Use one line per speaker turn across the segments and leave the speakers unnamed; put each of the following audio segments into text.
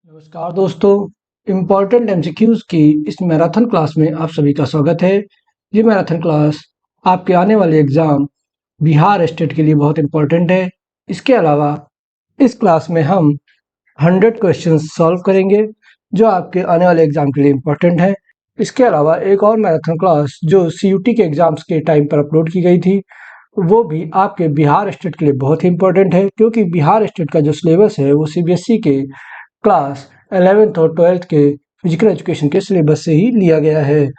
नमस्कार दोस्तों, important MCQs की इस मैराथन क्लास में आप सभी का स्वागत है। ये मैराथन क्लास आपके आने वाले एग्ज़ाम बिहार स्टेट के लिए बहुत इम्पोर्टेंट है। इसके अलावा इस क्लास में हम 100 क्वेश्चंस सॉल्व करेंगे जो आपके आने वाले एग्ज़ाम के लिए इम्पोर्टेंट है। इसके अलावा एक और मैराथन क्लास जो सीयूटी के एग्ज़ाम्स के टाइम पर अपलोड की गई थी, वो भी आपके बिहार स्टेट के लिए बहुत ही इम्पोर्टेंट है, क्योंकि बिहार स्टेट का जो सिलेबस है वो सीबीएसई के क्लास 11th और 12th के फिजिकल एजुकेशन के सिलेबस से ही लिया गया है।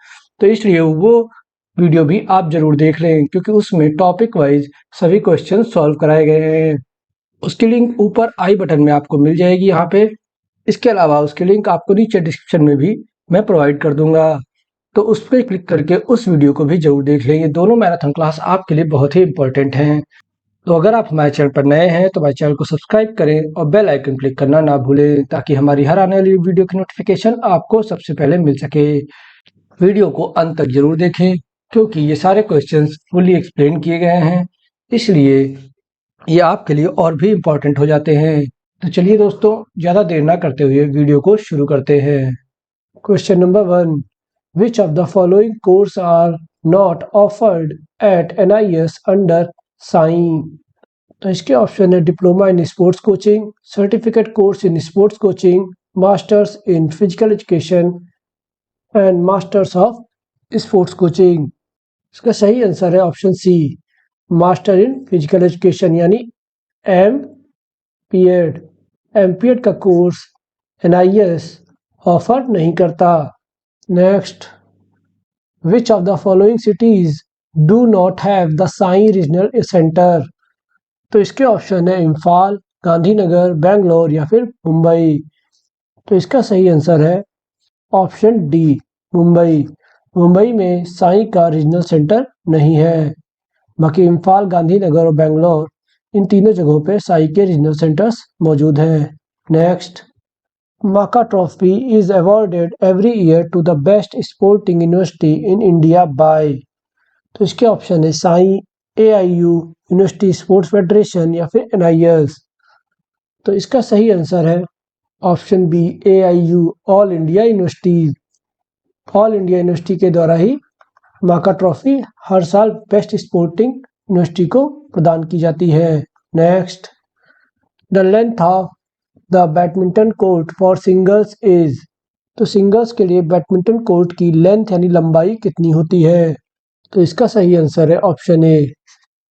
तो इसलिए वो वीडियो भी आप ज़रूर देख लें, क्योंकि उसमें टॉपिक वाइज सभी क्वेश्चन सॉल्व कराए गए हैं। उसकी लिंक ऊपर आई बटन में आपको मिल जाएगी यहाँ पे। इसके अलावा उसकी लिंक आपको नीचे डिस्क्रिप्शन में भी मैं प्रोवाइड कर दूंगा, तो उस पर क्लिक करके उस वीडियो को भी जरूर देख लें। ये दोनों मैराथन क्लास आपके लिए बहुत ही इंपॉर्टेंट हैं। तो अगर आप हमारे चैनल पर नए हैं तो हमारे चैनल को सब्सक्राइब करें और बेल आइकन क्लिक करना ना भूलें, ताकि हमारी हर आने वाली वीडियो की नोटिफिकेशन आपको सबसे पहले मिल सके। वीडियो को अंत तक जरूर देखें, क्योंकि ये सारे क्वेश्चंस फुली एक्सप्लेन किए गए हैं, इसलिए ये आपके लिए और भी इम्पोर्टेंट हो जाते हैं। तो चलिए दोस्तों, ज़्यादा देर ना करते हुए वीडियो को शुरू करते हैं। Question number 1, which of the following course are not offered at NIS under sign? तो इसके ऑप्शन है diploma in sports coaching, certificate course in sports coaching, masters in physical education and masters of sports coaching. इसका सही answer है option C, master in physical education यानी MPED। MPED का course NIS offer नहीं करता। Next, which of the following cities do not have the Sai regional centre? तो इसके option है इम्फाल, गांधीनगर, बेंगलोर या फिर मुंबई। तो इसका सही आंसर है ऑप्शन डी, मुंबई। मुंबई में साई का रीजनल सेंटर नहीं है, बाकी इम्फाल, गांधीनगर और बेंगलोर इन तीनों जगहों पे साई के रीजनल सेंटर्स मौजूद हैं। Next, MAKA trophy is awarded every year to the best sporting university in India by. तो इसके ऑप्शन है साई, AIU, यूनिवर्सिटी स्पोर्ट्स फेडरेशन या फिर NIS। तो इसका सही आंसर है option B, AIU, all India universities. All India university के द्वारा ही माका ट्रॉफी हर साल बेस्ट स्पोर्टिंग यूनिवर्सिटी को प्रदान की जाती है। Next, the length of the badminton court for singles is. तो सिंगल्स के लिए बैडमिंटन कोर्ट की लेंथ यानी लंबाई कितनी होती है? तो इसका सही आंसर है ऑप्शन ए,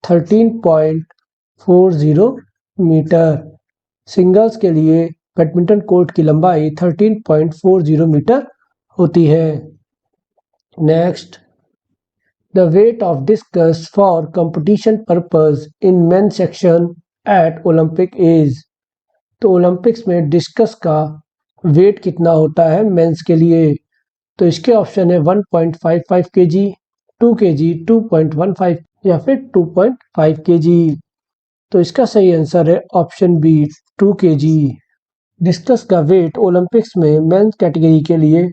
13.40 मीटर। सिंगल्स के लिए बैडमिंटन कोर्ट की लंबाई 13.40 मीटर होती है। Next, the weight of discus for competition purpose in men section at Olympic is. तो ओलंपिक्स में डिस्कस का वेट कितना होता है मेंस के लिए? तो इसके ऑप्शन है 1.55 kg, 2 kg, 2.15 या फिर 2.5 kg। तो इसका सही आंसर है ऑप्शन बी, 2 kg। डिस्कस का वेट ओलंपिक्स में मेंस कैटेगरी के लिए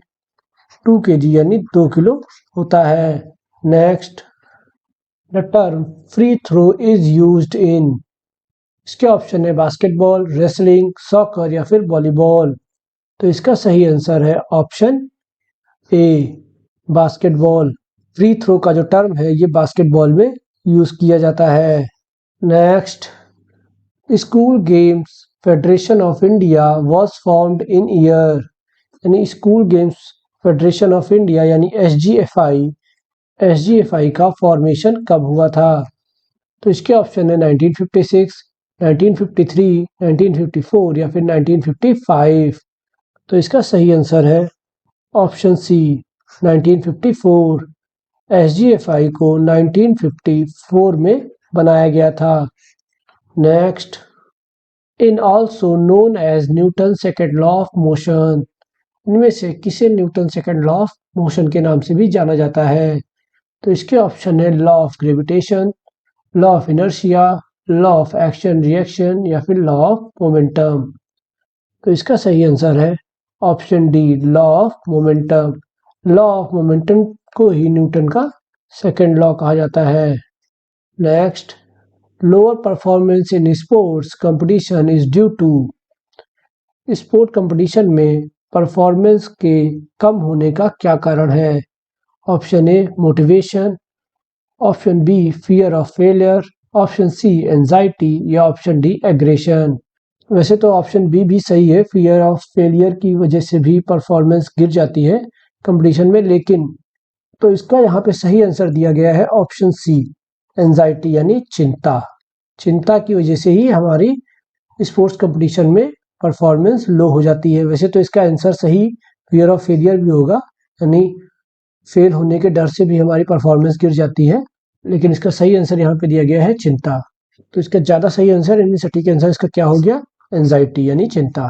2 kg यानी 2 किलो होता है। Next, the term free throw is used in. इसके ऑप्शन है बास्केटबॉल, रेसलिंग, सॉकर या फिर वॉलीबॉल। तो इसका सही आंसर है option A, basketball. Free throw का जो टर्म है ये बास्केटबॉल में यूज किया जाता है। Next, school games federation of India was formed in year. यानी school games federation of India यानी SGFI का फॉर्मेशन कब हुआ था? तो इसके ऑप्शन है 1956, 1953, 1954 या फिर 1955। तो इसका सही आंसर है ऑप्शन सी, 1954। SGFI को 1954 में बनाया गया था। Next, in also known as Newton second law of motion. इनमें से किसे Newton second law of motion के नाम से भी जाना जाता है? तो इसके ऑप्शन है law of gravitation, law of inertia, law of action reaction या फिर लॉ ऑफ मोमेंटम। तो इसका सही आंसर है option D, law of momentum. Law of momentum को ही न्यूटन का सेकेंड लॉ कहा जाता है। Next, lower performance in sports competition is due to. Sport competition में परफॉर्मेंस के कम होने का क्या कारण है? Option A motivation, option B fear of failure, option C anxiety या ऑप्शन डी एग्रेशन। वैसे तो ऑप्शन बी भी सही है, फियर ऑफ फेलियर की वजह से भी परफॉर्मेंस गिर जाती है कंपटीशन में, लेकिन तो इसका यहाँ पे सही आंसर दिया गया है ऑप्शन सी एंजाइटी यानी चिंता। चिंता की वजह से ही हमारी स्पोर्ट्स कंपटीशन में परफॉर्मेंस लो हो जाती है। वैसे तो इसका आंसर सही फियर ऑफ फेलियर भी होगा, यानी फेल होने के डर से भी हमारी परफॉर्मेंस गिर जाती है, लेकिन इसका सही आंसर यहाँ पे दिया गया है चिंता। तो इसका ज़्यादा सही आंसर, इनमें से सटीक आंसर इसका क्या हो गया? एंजाइटी यानी चिंता।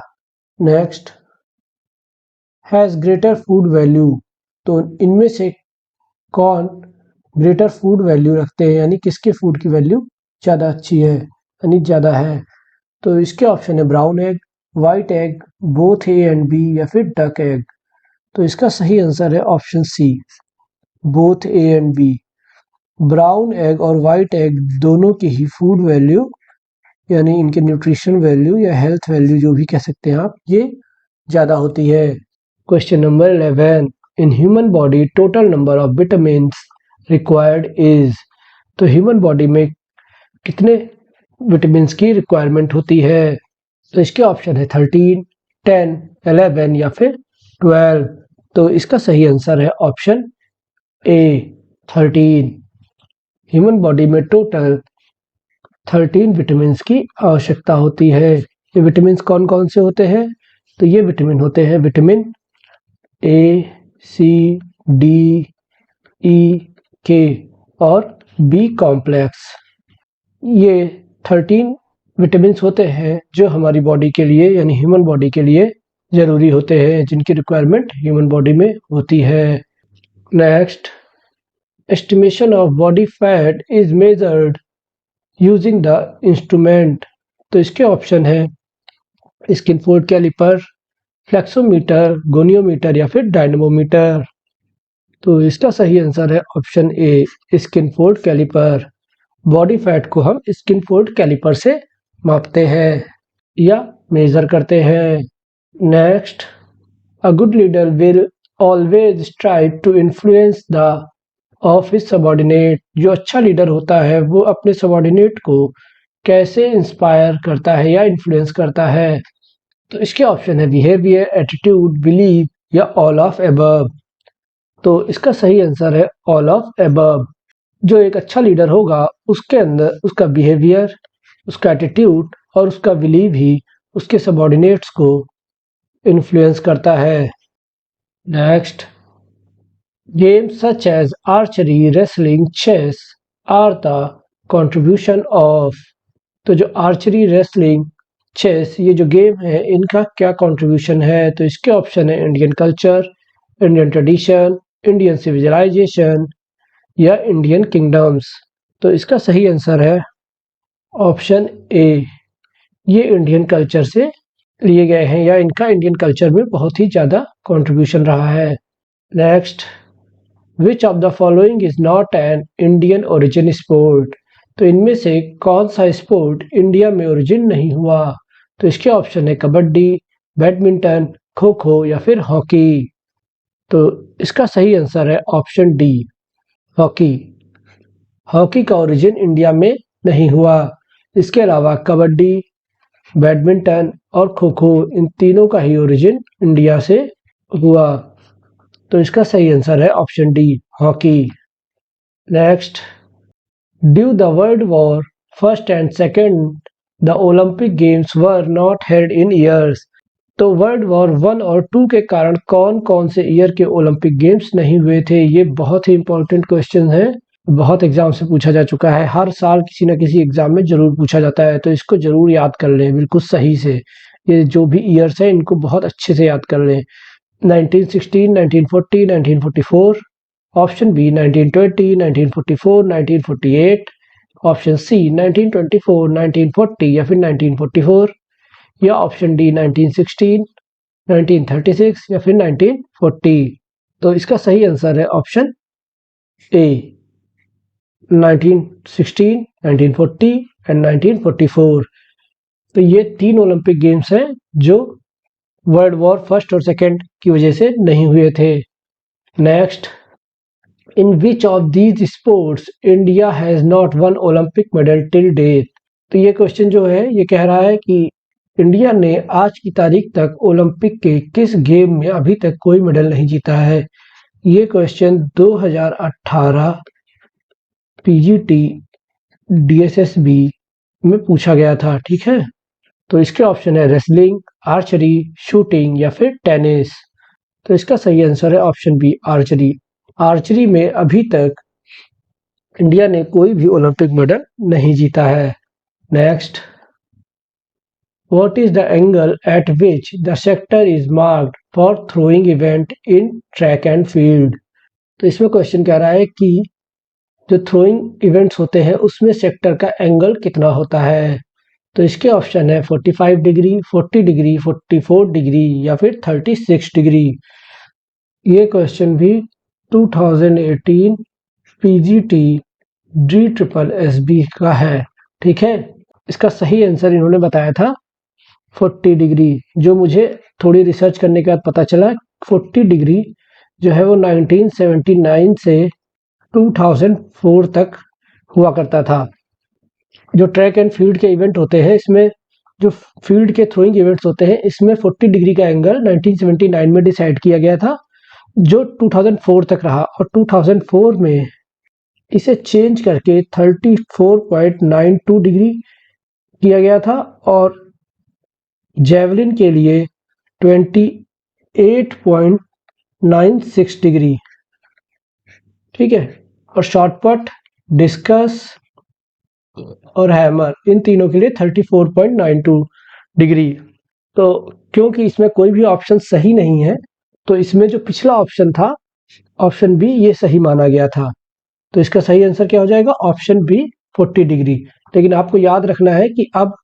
Next, has greater food value. तो इनमें से कौन ग्रेटर फूड वैल्यू रखते हैं, यानी किसके फूड की वैल्यू ज़्यादा अच्छी है यानी ज़्यादा है? तो इसके ऑप्शन है brown egg, white egg, both A and B या फिर डक एग। तो इसका सही आंसर है option C both A and B. Brown egg और वाइट एग दोनों की ही फूड वैल्यू यानी इनके न्यूट्रिशन वैल्यू या हेल्थ वैल्यू जो भी कह सकते हैं आप, ये ज़्यादा होती है। Question number 11, in human body total number of vitamin required is. तो ह्यूमन बॉडी में कितने विटामिन की रिक्वायरमेंट होती है? तो इसके ऑप्शन है 13, 10, 11 या फिर 12। तो इसका सही आंसर है ऑप्शन ए 13। ह्यूमन बॉडी में टोटल 13 विटामिन की आवश्यकता होती है। ये विटामिन कौन कौन से होते हैं? तो ये विटामिन होते हैं विटामिन ए, सी, डी, ई, के और बी कॉम्प्लेक्स। ये 13 विटामिन होते हैं जो हमारी बॉडी के लिए यानी ह्यूमन बॉडी के लिए ज़रूरी होते हैं, जिनकी रिक्वायरमेंट ह्यूमन बॉडी में होती है। Next, estimation of body fat is measured using the instrument. तो इसके ऑप्शन है skin fold calliper, flexometer, goniometer या फिर डायनेमोमीटर। तो इसका सही आंसर है option A skin fold calliper. Body fat को हम स्किन फोल्ड कैलिपर से मापते हैं या मेजर करते हैं। Next, a good leader will always strive to influence the of his subordinate. जो अच्छा लीडर होता है वो अपने सबॉर्डिनेट को कैसे इंस्पायर करता है या इन्फ्लुएंस करता है? तो इसके ऑप्शन है बिहेवियर, एटीट्यूड, बिलीव या ऑल ऑफ एबव। तो इसका सही आंसर है ऑल ऑफ एबव। जो एक अच्छा लीडर होगा उसके अंदर उसका बिहेवियर, उसका एटीट्यूड और उसका बिलीव ही उसके सबॉर्डिनेट्स को इन्फ्लुएंस करता है। Next, games such as archery, wrestling, chess are the contribution of। तो जो आर्चरी, रेसलिंग, चेस ये जो गेम है इनका क्या कंट्रीब्यूशन है? तो इसके ऑप्शन है Indian culture, Indian tradition, Indian civilisation या इंडियन किंगडम्स। तो इसका सही आंसर है ऑप्शन ए, ये इंडियन कल्चर से लिए गए हैं या इनका इंडियन कल्चर में बहुत ही ज़्यादा कंट्रीब्यूशन रहा है। Next, which of the following is not an Indian origin sport. तो इनमें से कौन सा स्पोर्ट इंडिया में ओरिजिन नहीं हुआ? तो इसके ऑप्शन है कबड्डी, बैडमिंटन, खो खो या फिर हॉकी। तो इसका सही आंसर है ऑप्शन डी हॉकी। हॉकी का ओरिजिन इंडिया में नहीं हुआ। इसके अलावा कबड्डी, बैडमिंटन और खो खो इन तीनों का ही ओरिजिन इंडिया से हुआ। तो इसका सही आंसर है option D hockey. Next, due the world war first and second the Olympic games were not held in years. तो वर्ल्ड वॉर 1 और 2 के कारण कौन कौन से ईयर के ओलंपिक गेम्स नहीं हुए थे? ये बहुत ही इंपॉर्टेंट क्वेश्चन है, बहुत एग्जाम से पूछा जा चुका है, हर साल किसी न किसी एग्जाम में जरूर पूछा जाता है, तो इसको जरूर याद कर लें बिल्कुल सही से। ये जो भी ईयर्स है इनको बहुत अच्छे से याद कर लें। 1916, 1940, 1944, ऑप्शन बी 1920, 1944, 1948, ऑप्शन सी 1924, 1940 या फिर 1944 या ऑप्शन डी 1916, 1936 या फिर 1940। तो इसका सही आंसर है ऑप्शन ए 1916, 1940 एंड 1944। तो ये 3 ओलंपिक गेम्स हैं जो वर्ल्ड वॉर फर्स्ट और सेकेंड की वजह से नहीं हुए थे। Next, in which of these sports India has not won Olympic medal till date. तो ये क्वेश्चन जो है ये कह रहा है कि इंडिया ने आज की तारीख तक ओलंपिक के किस गेम में अभी तक कोई मेडल नहीं जीता है। ये क्वेश्चन 2018 पीजीटी डीएसएसबी में पूछा गया था, ठीक है। तो इसके ऑप्शन है रेसलिंग, आर्चरी, शूटिंग या फिर टेनिस। तो इसका सही आंसर है ऑप्शन बी, आर्चरी। आर्चरी में अभी तक इंडिया ने कोई भी ओलंपिक मेडल नहीं जीता है। Next, what is the angle eight which the sector is marked for throwing event in track and field. तो इसमें क्वेश्चन कह रहा है कि जो थ्रोइंग इवेंट्स होते हैं उसमें सेक्टर का एंगल कितना होता है। तो इसके ऑप्शन है 45 डिग्री, 40 डिग्री, 44 डिग्री या फिर 36 डिग्री। ये क्वेश्चन भी 2018 पीजीटी DSSB का है, ठीक है। इसका सही आंसर इन्होंने बताया था 40 डिग्री, जो मुझे थोड़ी रिसर्च करने के बाद पता चला 40 डिग्री जो है वो 1979 से 2004 तक हुआ करता था। जो ट्रैक एंड फील्ड के इवेंट होते हैं इसमें, जो फील्ड के थ्रोइंग इवेंट्स होते हैं इसमें 40 डिग्री का एंगल 1979 में डिसाइड किया गया था, जो 2004 तक रहा, और 2004 में इसे चेंज करके 34.92 डिग्री किया गया था, और जेवलिन के लिए 28.96 डिग्री, ठीक है। और शॉर्टपट, डिस्कस और हैमर, इन तीनों के लिए 34.92 डिग्री। तो क्योंकि इसमें कोई भी ऑप्शन सही नहीं है तो इसमें जो पिछला ऑप्शन था ऑप्शन बी ये सही माना गया था। तो इसका सही आंसर क्या हो जाएगा, ऑप्शन बी 40 डिग्री। लेकिन आपको याद रखना है कि अब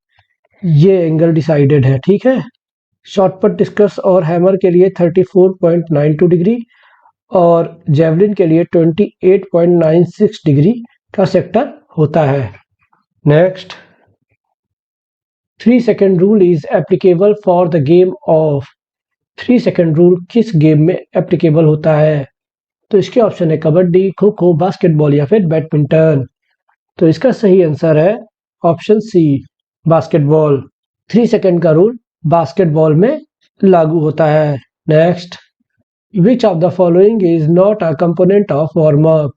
ये एंगल डिसाइडेड है, ठीक है। शॉर्टपट, डिस्कस और हैमर के लिए 34.92 डिग्री और जेवलिन के लिए 28.96 डिग्री का सेक्टर होता है। Next, 3 second rule is applicable for the game of. 3 second rule किस गेम में एप्लीकेबल होता है। तो इसके ऑप्शन है कबड्डी, खो खो, बास्केटबॉल या फिर बैडमिंटन। तो इसका सही आंसर है ऑप्शन सी, बास्केटबॉल। 3 सेकेंड का रूल बास्केटबॉल में लागू होता है। Next, which of the following is not a component of warm up.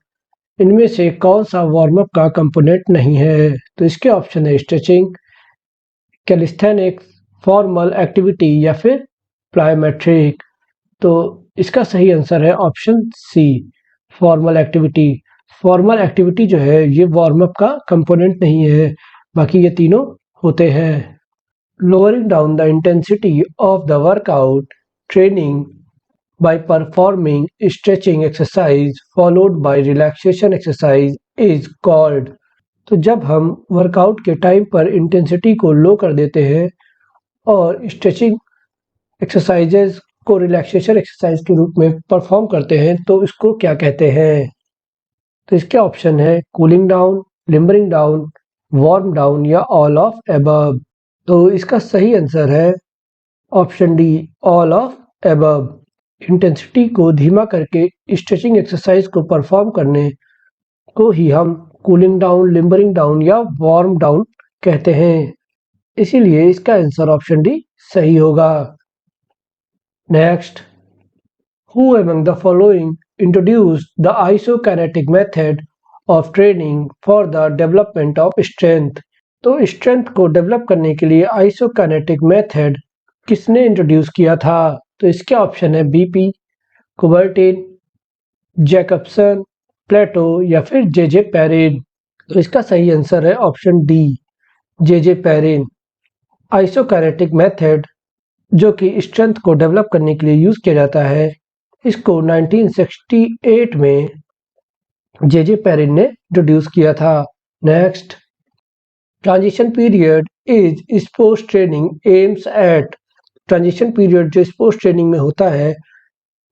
इनमें से कौन सा वार्म अप का कंपोनेंट नहीं है। तो इसके ऑप्शन है स्ट्रेचिंग, कैलिस्थेनिक्स, फॉर्मल एक्टिविटी या फिर प्लायोमेट्रिक। तो इसका सही आंसर है option C, formal activity. Formal activity जो है ये वार्म अप का कंपोनेंट नहीं है, बाकी ये तीनों होते हैं। Lowering down the intensity of the workout training by performing stretching exercise followed by relaxation exercise is called। तो जब हम वर्कआउट के टाइम पर इंटेंसिटी को लो कर देते हैं और स्ट्रेचिंग एक्सरसाइजेज को रिलैक्सेशन एक्सरसाइज के रूप में परफॉर्म करते हैं तो इसको क्या कहते हैं। तो इसके ऑप्शन है cooling down, limbering down, warm down या ऑल ऑफ एबव। तो इसका सही आंसर है option D, all of above. Intensity को धीमा करके स्ट्रेचिंग एक्सरसाइज को परफॉर्म करने को ही हम कूलिंग डाउन, लिम्बरिंग डाउन या वार्म डाउन कहते हैं। इसीलिए इसका आंसर ऑप्शन डी सही होगा। Next, who among the following introduced the isokinetic method of training for the development of strength. तो स्ट्रेंथ को डेवलप करने के लिए आइसोकिनेटिक मेथड किसने इंट्रोड्यूस किया था। तो इसके ऑप्शन है बीपी, कुबर्टिन, जैकबसन, प्लेटो या फिर जे पेरिन। तो इसका सही आंसर है ऑप्शन डी, जे पेरिन। आइसोकिनेटिक मेथड जो कि स्ट्रेंथ को डेवलप करने के लिए यूज किया जाता है, इसको 1968 में जे पेरिन ने इंट्रोड्यूस किया था। Next, transition period is sports training aims at. Transition period जो स्पोर्ट्स ट्रेनिंग में होता है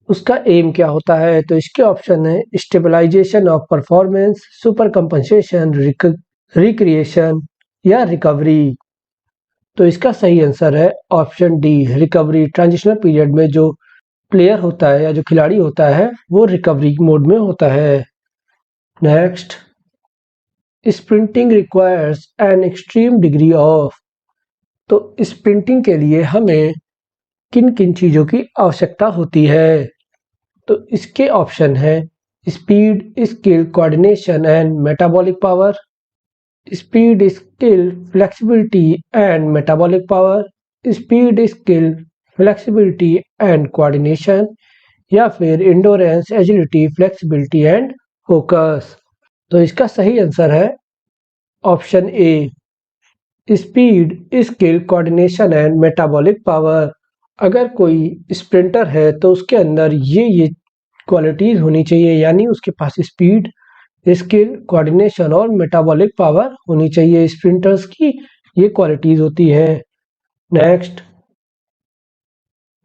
उसका एम क्या होता है। तो इसके ऑप्शन है stabilisation of performance, super compensation, recreation या रिकवरी। तो इसका सही आंसर है option D, recovery. Transitional period में जो प्लेयर होता है या जो खिलाड़ी होता है वो रिकवरी मोड में होता है। Next, sprinting requires an extreme degree of. तो स्प्रिंटिंग के लिए हमें किन किन चीज़ों की आवश्यकता होती है? तो इसके ऑप्शन है speed, skill, coordination and metabolic power. Speed, skill, flexibility and metabolic power. Speed, skill, flexibility and coordination, या फिर endurance, agility, flexibility and focus. तो इसका सही आंसर है option A, speed, skill, coordination and metabolic power. अगर कोई sprinter है तो उसके अंदर ये क्वालिटीज होनी चाहिए, यानी उसके पास स्पीड, स्किल, कोऑर्डिनेशन और मेटाबॉलिक पावर होनी चाहिए। स्प्रिंटर्स की ये क्वालिटीज होती है। Next,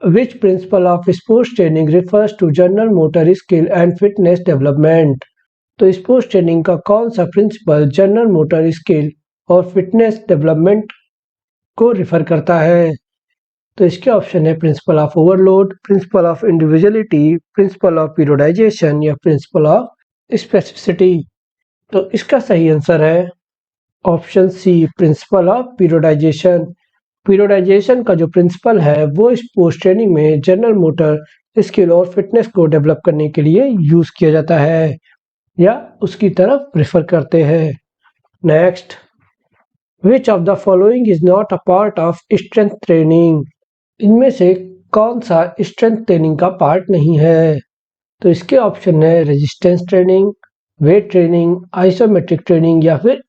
which principle of sports training refers to general motor skill and fitness development. तो स्पोर्ट्स ट्रेनिंग का कौन सा प्रिंसिपल जनरल मोटर स्किल और फिटनेस डेवलपमेंट को रिफर करता है? तो इसके ऑप्शन है principle of overload, principle of individuality, principle of periodisation या प्रिंसिपल ऑफ स्पेसिफिसिटी। तो इसका सही आंसर है ऑप्शन सी, प्रिंसिपल ऑफ पीरियोडाइजेशन। पीरियोडाइजेशन का जो प्रिंसिपल है वो स्पोर्ट्स ट्रेनिंग में जनरल मोटर स्किल और फिटनेस को डेवलप करने के लिए यूज किया जाता है या उसकी तरफ रेफर करते हैं। Next, which of the following is not a part of strength training. इनमें से कौन सा स्ट्रेंथ ट्रेनिंग का पार्ट नहीं है? तो इसके ऑप्शन है resistance training, weight training, isometric training या फिर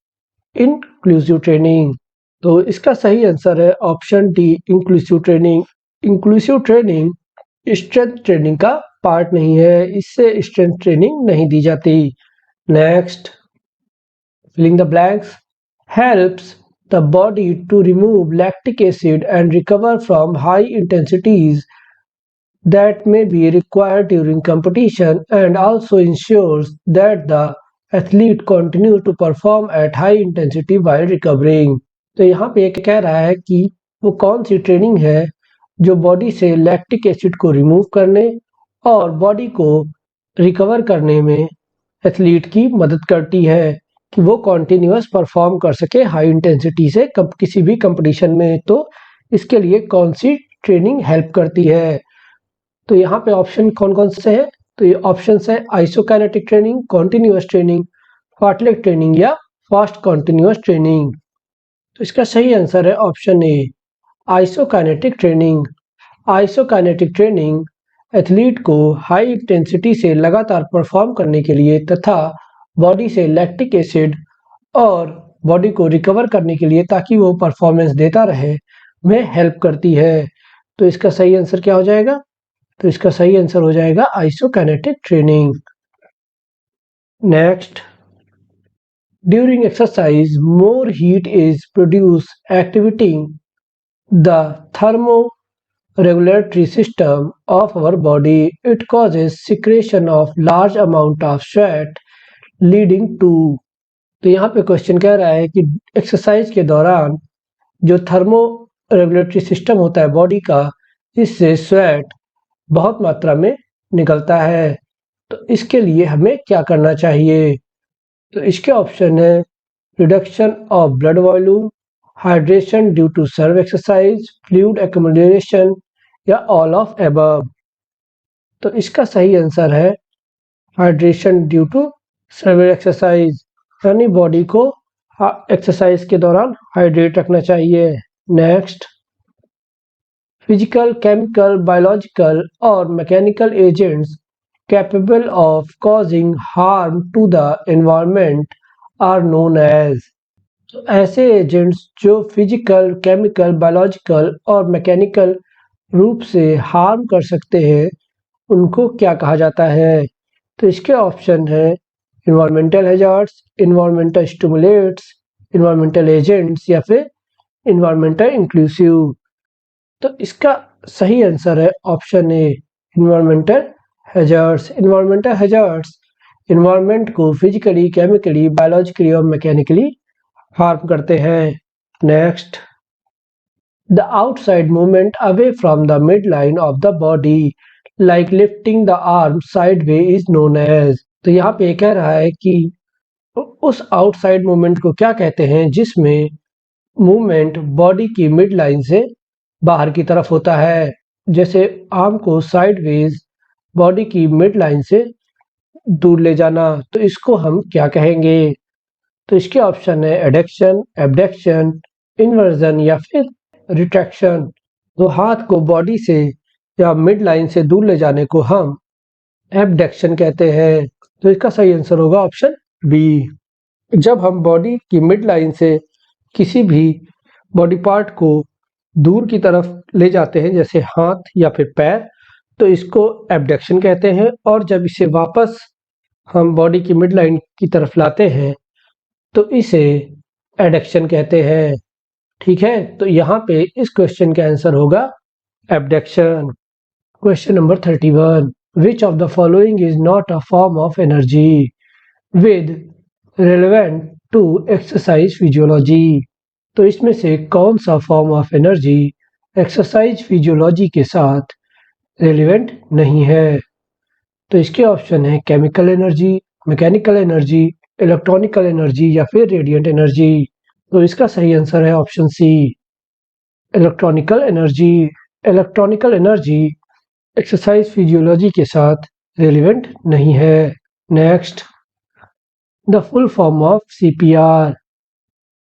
इंक्लूसिव ट्रेनिंग। तो इसका सही आंसर है option D, inclusive training. Inclusive training strength training का पार्ट नहीं है, इससे स्ट्रेंथ ट्रेनिंग नहीं दी जाती। Next, filling the blanks, helps the body to remove lactic acid and recover from high intensities that may be required during competition, and also ensures that the athlete continue to perform at high intensity while recovering। तो यहाँ पे कह रहा है कि वो कौन सी training है जो बॉडी से लैक्टिक एसिड को रिमूव करने और बॉडी को रिकवर करने में एथलीट की मदद करती है कि वो कॉन्टिन्यूअस परफॉर्म कर सके हाई इंटेंसिटी से किसी भी कंपटीशन में। तो इसके लिए कौन सी ट्रेनिंग हेल्प करती है? तो यहाँ पे ऑप्शन कौन कौन से हैं? तो ये ऑप्शन है isokinetic training, continuous training, fartlek training या फास्ट कॉन्टिन्यूअस ट्रेनिंग। तो इसका सही आंसर है option A, isokinetic training. Isokinetic training athlete को हाई इंटेंसिटी से लगातार परफॉर्म करने के लिए तथा बॉडी से लैक्टिक एसिड और बॉडी को रिकवर करने के लिए ताकि वो परफॉर्मेंस देता रहे में हेल्प करती है। तो इसका सही आंसर क्या हो जाएगा? तो इसका सही आंसर हो जाएगा isokinetic training. Next, during exercise more heat is produce activating the thermo regulatory system of our body. It causes secretion of large amount of sweat leading to। तो यहाँ पे क्वेश्चन कह रहा है कि एक्सरसाइज के दौरान जो थर्मो रेगुलेटरी सिस्टम होता है बॉडी का, इससे स्वेट बहुत मात्रा में निकलता है। तो इसके लिए हमें क्या करना चाहिए? तो इसके ऑप्शन है reduction of blood volume, hydration due to severe exercise, fluid accumulation या ऑल ऑफ एबव। तो इसका सही आंसर है hydration due to severe exercise, यानी बॉडी को एक्सरसाइज के दौरान हाइड्रेट रखना चाहिए। नेक्स्ट, फिजिकल, केमिकल, बायोलॉजिकल और mechanical agents capable of causing harm to the environment are known as. तो ऐसे एजेंट्स जो फिजिकल, केमिकल, बायोलॉजिकल और मैकेनिकल रूप से हार्म कर सकते हैं उनको क्या कहा जाता है? तो इसके ऑप्शन है environmental hazards, environmental stimulates, environmental agents या फिर इन्वायरमेंटल इंक्लूसिव। तो इसका सही आंसर है ऑप्शन ए, environmental hazards. Environmental hazards environment को फिजिकली, केमिकली, बायोलॉजिकली और मैकेनिकली हार्म करते हैं। Next, The outside movement away from the midline of the body, like lifting the arm sideways, is known as। तो यहाँ पे कह रहा है कि उस आउटसाइड मूवमेंट को क्या कहते हैं जिसमें मूवमेंट बॉडी की मिड लाइन से बाहर की तरफ होता है। जैसे आर्म को साइडवेज बॉडी की मिड लाइन से दूर ले जाना, तो इसको हम क्या कहेंगे? तो इसके ऑप्शन है एडक्शन, एबडक्शन, इन्वर्जन या फिर रिट्रैक्शन। तो हाथ को बॉडी से या मिड लाइन से दूर ले जाने को हम एबडक्शन कहते हैं। तो इसका सही आंसर होगा ऑप्शन बी। जब हम बॉडी की मिड लाइन से किसी भी बॉडी पार्ट को दूर की तरफ ले जाते हैं, जैसे हाथ या फिर पैर, तो इसको एबडक्शन कहते हैं। और जब इसे वापस हम बॉडी की मिड लाइन की तरफ लाते हैं तो इसे एडक्शन कहते हैं। ठीक है, तो यहाँ पे इस क्वेश्चन का आंसर होगा abduction. Question number 31, which of the following is not a form of energy with relevant to exercise physiology. तो इसमें से कौन सा form of energy exercise physiology के साथ रेलिवेंट नहीं है? तो इसके ऑप्शन है chemical energy, mechanical energy, electronical energy या फिर रेडिएंट एनर्जी। तो इसका सही आंसर है option C, electronical energy. Electronical energy exercise physiology के साथ रेलिवेंट नहीं है। Next, the full form of CPR.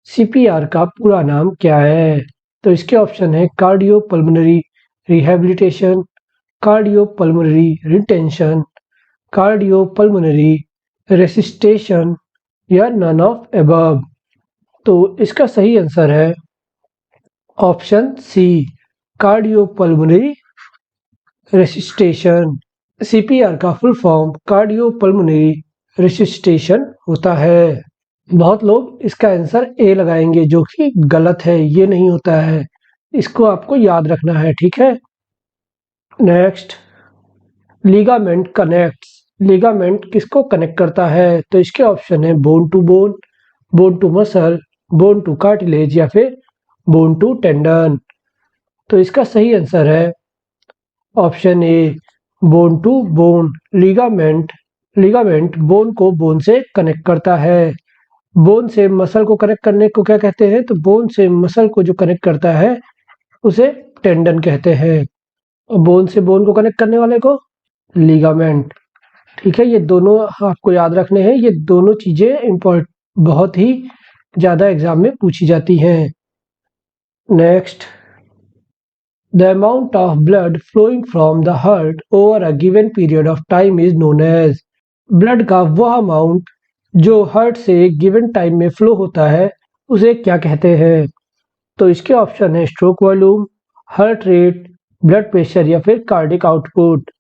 CPR का पूरा नाम क्या है? तो इसके ऑप्शन है cardiopulmonary rehabilitation, cardiopulmonary retention, cardiopulmonary resuscitation या नन ऑफ अबव। तो इसका सही आंसर है option C, cardiopulmonary resuscitation. CPR का फुल फॉर्म कार्डियोपल्मोनरी रेसिस्टेशन होता है। बहुत लोग इसका आंसर ए लगाएंगे जो कि गलत है, ये नहीं होता है, इसको आपको याद रखना है। ठीक है, नेक्स्ट, लिगामेंट कनेक्ट्स। लिगामेंट किसको कनेक्ट करता है? तो इसके ऑप्शन है bone to bone, bone to muscle, bone to cartilage या फिर बोन टू टेंडन। तो इसका सही आंसर है option A, bone to bone. Ligament bone को बोन से कनेक्ट करता है। बोन से मसल को कनेक्ट करने को क्या कहते हैं? तो बोन से मसल को जो कनेक्ट करता है उसे टेंडन कहते हैं, और बोन से बोन को कनेक्ट करने वाले को लिगामेंट। ठीक है, ये दोनों आपको याद रखने हैं, ये दोनों चीजें बहुत ही ज्यादा एग्जाम में पूछी जाती हैं। Next, the amount of blood flowing from the heart over a given period of time is known as. Blood का वह अमाउंट जो हार्ट से एक गिवन टाइम में फ्लो होता है उसे क्या कहते हैं? तो इसके ऑप्शन है stroke volume, heart rate, blood pressure या फिर कार्डिक आउटपुट।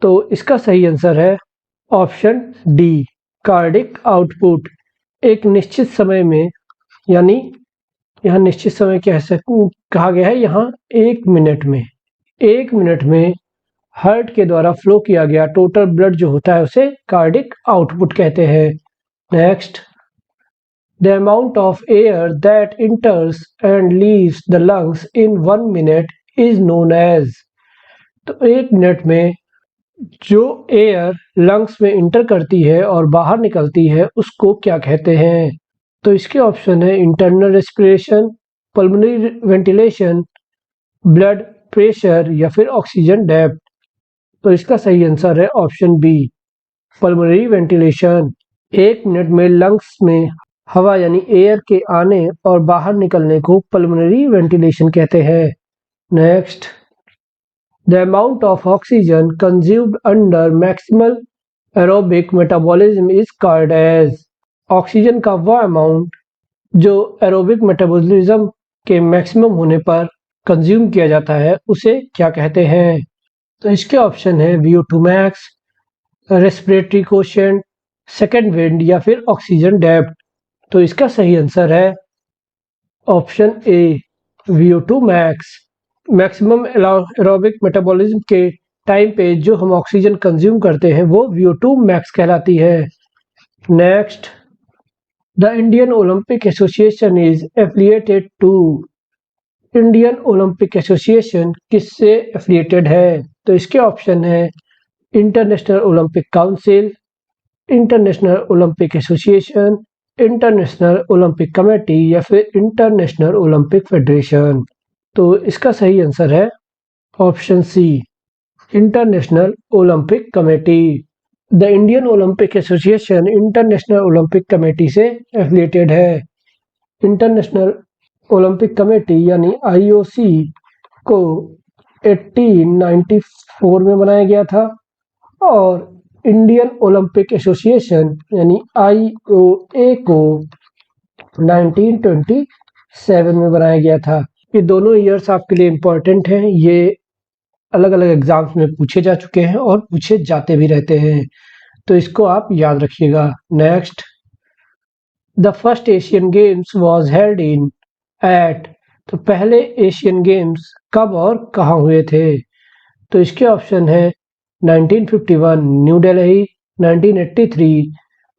तो इसका सही आंसर है ऑप्शन डी, कार्डिक आउटपुट। एक निश्चित समय में, यानी यहाँ निश्चित समय कहा गया है, यहाँ 1 मिनट में हार्ट के द्वारा फ्लो किया गया टोटल ब्लड जो होता है उसे कार्डिक आउटपुट कहते हैं। Next, the amount of air that enters and leaves the lungs in 1 minute is known as. तो 1 मिनट में जो एयर लंग्स में इंटर करती है और बाहर निकलती है उसको क्या कहते हैं? तो इसके ऑप्शन है internal respiration, pulmonary ventilation, blood pressure या फिर ऑक्सीजन डेप्थ। तो इसका सही आंसर है option B, pulmonary ventilation. 1 minute में लंग्स में हवा यानी एयर के आने और बाहर निकलने को पल्मोनरी वेंटिलेशन कहते हैं। Next, the amount of oxygen consumed under maximal aerobic metabolism is called as. Oxygen का वह अमाउंट जो एरोबिक मेटाबॉलिज्म के मैक्सिमम होने पर कंज्यूम किया जाता है उसे क्या कहते हैं? तो इसके ऑप्शन है VO2 max, respiratory quotient, second wind या फिर ऑक्सीजन डेप्थ। तो इसका सही आंसर है ऑप्शन ए, VO2 max. Maximum aerobic metabolism के टाइम पे जो हम ऑक्सीजन कंज्यूम करते हैं वो VO2 मैक्स कहलाती है। Next, the Indian Olympic association is affiliated to. Indian Olympic association किससे एफिलिएटेड है? तो इसके ऑप्शन है international Olympic council, international Olympic association, international Olympic committee या फिर इंटरनेशनल ओलंपिक फेडरेशन। तो इसका सही आंसर है option C, international Olympic committee. The Indian Olympic association international Olympic committee से एफिलिएटेड है। इंटरनेशनल ओलंपिक कमेटी यानी आईओसी को 1894 में बनाया गया था और इंडियन ओलंपिक एसोसिएशन यानी आईओए को 1927 में बनाया गया था। ये दोनों ईयर्स आपके लिए इम्पोर्टेंट हैं। ये अलग अलग एग्जाम्स में पूछे जा चुके हैं और पूछे जाते भी रहते हैं, तो इसको आप याद रखिएगा। Next, the first Asian games was held in at. तो पहले एशियन गेम्स कब और कहाँ हुए थे? तो इसके ऑप्शन है 1951 न्यू दिल्ली, 1983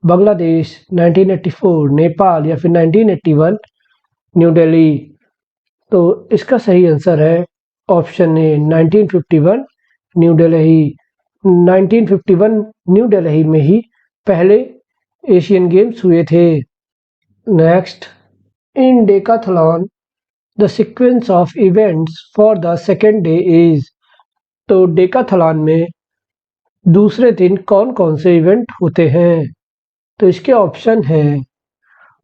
बांग्लादेश, 1984 नेपाल या फिर 1981 न्यू दिल्ली। तो इसका सही आंसर है ऑप्शन ए 1951 न्यू दिल्ली। 1951 न्यू दिल्ली में ही पहले एशियन गेम्स हुए थे। Next, in Decathlon the sequence of events for the second day is. तो डेकाथलॉन में दूसरे दिन कौन कौन से इवेंट होते हैं? तो इसके ऑप्शन है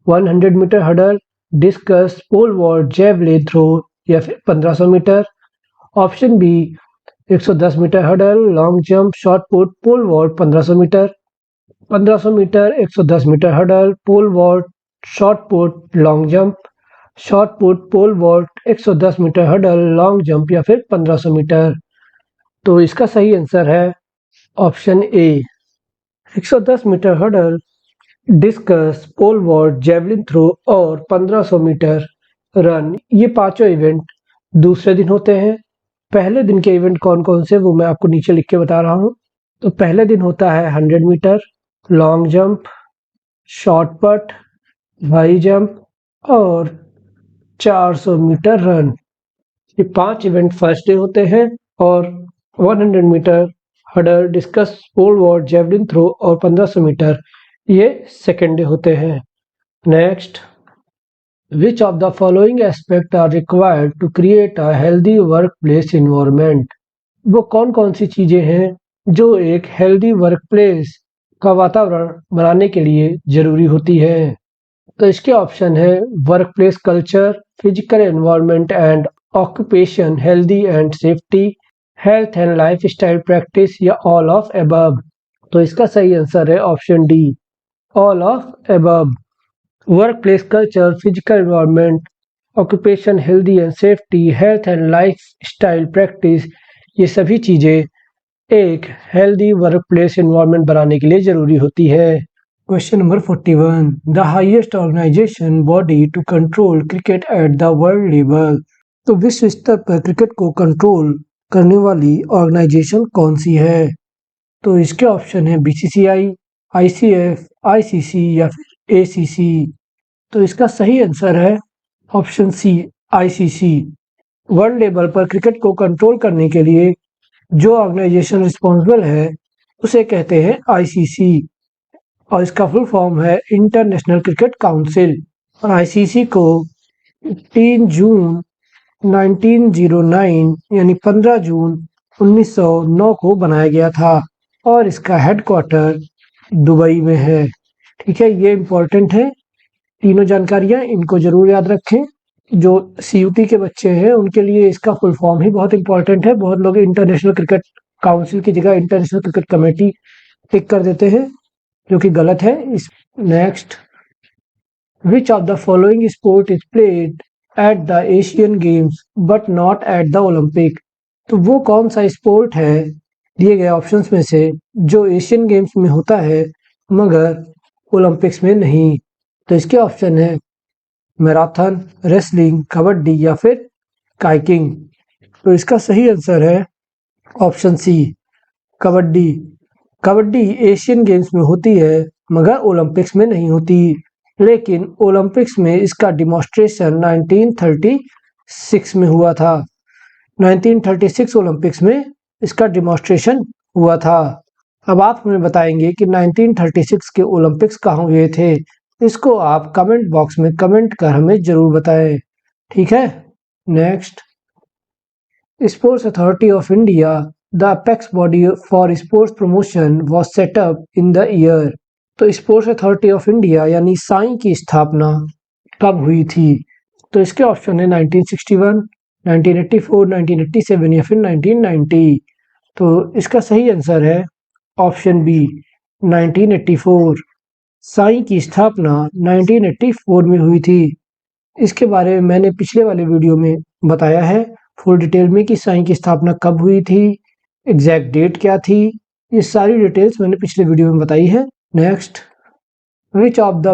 100 metre hurdle, discus, pole vault, javelin throw या फिर 1500 metre. Option B 110 metre hurdle, long jump, short put, pole vault 1500 metre. 1500 metre, 110 metre hurdle, pole vault, short put, long jump, short put, pole vault, 110 metre hurdle, long jump या फिर 1500 metre. तो इसका सही answer है option A 110 metre hurdle, discus, pole vault, javelin throw और 1500 metre run. ये पांचों event दूसरे दिन होते हैं। पहले दिन के इवेंट कौन कौन से वो मैं आपको नीचे लिख के बता रहा हूँ। तो पहले दिन होता है 100 मीटर, लॉन्ग जंप, शॉर्ट पट, हाई जंप और 400 मीटर रन। ये 5 इवेंट फर्स्ट डे होते हैं और 100 metre hurdle, discus, pole vault, javelin throw और 1500 मीटर ये सेकेंड डे होते हैं। Next, which of the following aspect are required to create a healthy work place environment. वो कौन कौन सी चीजें हैं जो एक हेल्दी वर्क प्लेस का वातावरण बनाने के लिए जरूरी होती है? तो इसके ऑप्शन है work place culture, physical environment and occupation, healthy and safety, health and life style practice या ऑल ऑफ अबव। तो इसका सही आंसर है option D, all of above. Work place culture, physical environment, occupation, healthy and safety, health and life style practice, ये सभी चीजें एक healthy work place environment बनाने के लिए जरूरी होती है। Question number 41, the highest organisation body to control cricket at the world level. तो विश्व स्तर पर क्रिकेट को कंट्रोल करने वाली ऑर्गेनाइजेशन कौन सी है? तो इसके ऑप्शन है बीसीसीआई, आईसीएफ, आईसीसी या फिर एसीसी। तो इसका सही आंसर है option C, ICC. World level पर क्रिकेट को कंट्रोल करने के लिए जो ऑर्गेनाइजेशन रिस्पॉन्सिबल है उसे कहते हैं आईसीसी और इसका फुल फॉर्म है इंटरनेशनल क्रिकेट काउंसिल। और आईसीसी को 3 जून 1909 यानी 15 जून 1909 को बनाया गया था और इसका हेडक्वार्टर दुबई में है। ठीक है, ये इंपॉर्टेंट है, तीनों जानकारियां इनको जरूर याद रखें। जो सीयूटी के बच्चे हैं उनके लिए इसका फुल फॉर्म ही बहुत इंपॉर्टेंट है। बहुत लोग इंटरनेशनल क्रिकेट काउंसिल की जगह इंटरनेशनल क्रिकेट कमेटी टिक कर देते हैं, जो कि गलत है। Next, which of the following sport is played at the Asian games but not at the Olympic. तो वो कौन सा स्पोर्ट है दिए गए ऑप्शंस में से जो एशियन गेम्स में होता है मगर ओलंपिक्स में नहीं? तो इसके ऑप्शन है मैराथन, रेसलिंग, कबड्डी या फिर काइकिंग। तो इसका सही आंसर है option C, kabaddi. Kabaddi Asian games में होती है मगर ओलंपिक्स में नहीं होती, लेकिन ओलंपिक्स में इसका डिमॉन्स्ट्रेशन 1936 में हुआ था। 1936 ओलंपिक्स में इसका डिमॉन्स्ट्रेशन हुआ था। अब आप हमें बताएंगे कि 1936 के ओलंपिक्स कहाँ हुए थे। इसको आप कमेंट बॉक्स में कमेंट कर हमें जरूर बताएं। ठीक है। Next, sports authority of India, the apex body for sports promotion was setup in the year. तो स्पोर्ट्स अथॉरिटी ऑफ इंडिया यानी साई की स्थापना कब हुई थी? तो इसके ऑप्शन है 1961, 1984, 1987 या फिर 1990। तो इसका सही आंसर है ऑप्शन बी 1984। साई की स्थापना 1984 में हुई थी। इसके बारे में मैंने पिछले वाले वीडियो में बताया है फुल डिटेल में कि साई की स्थापना कब हुई थी, एग्जैक्ट डेट क्या थी, ये सारी डिटेल्स मैंने पिछले वीडियो में बताई है। Next, which of the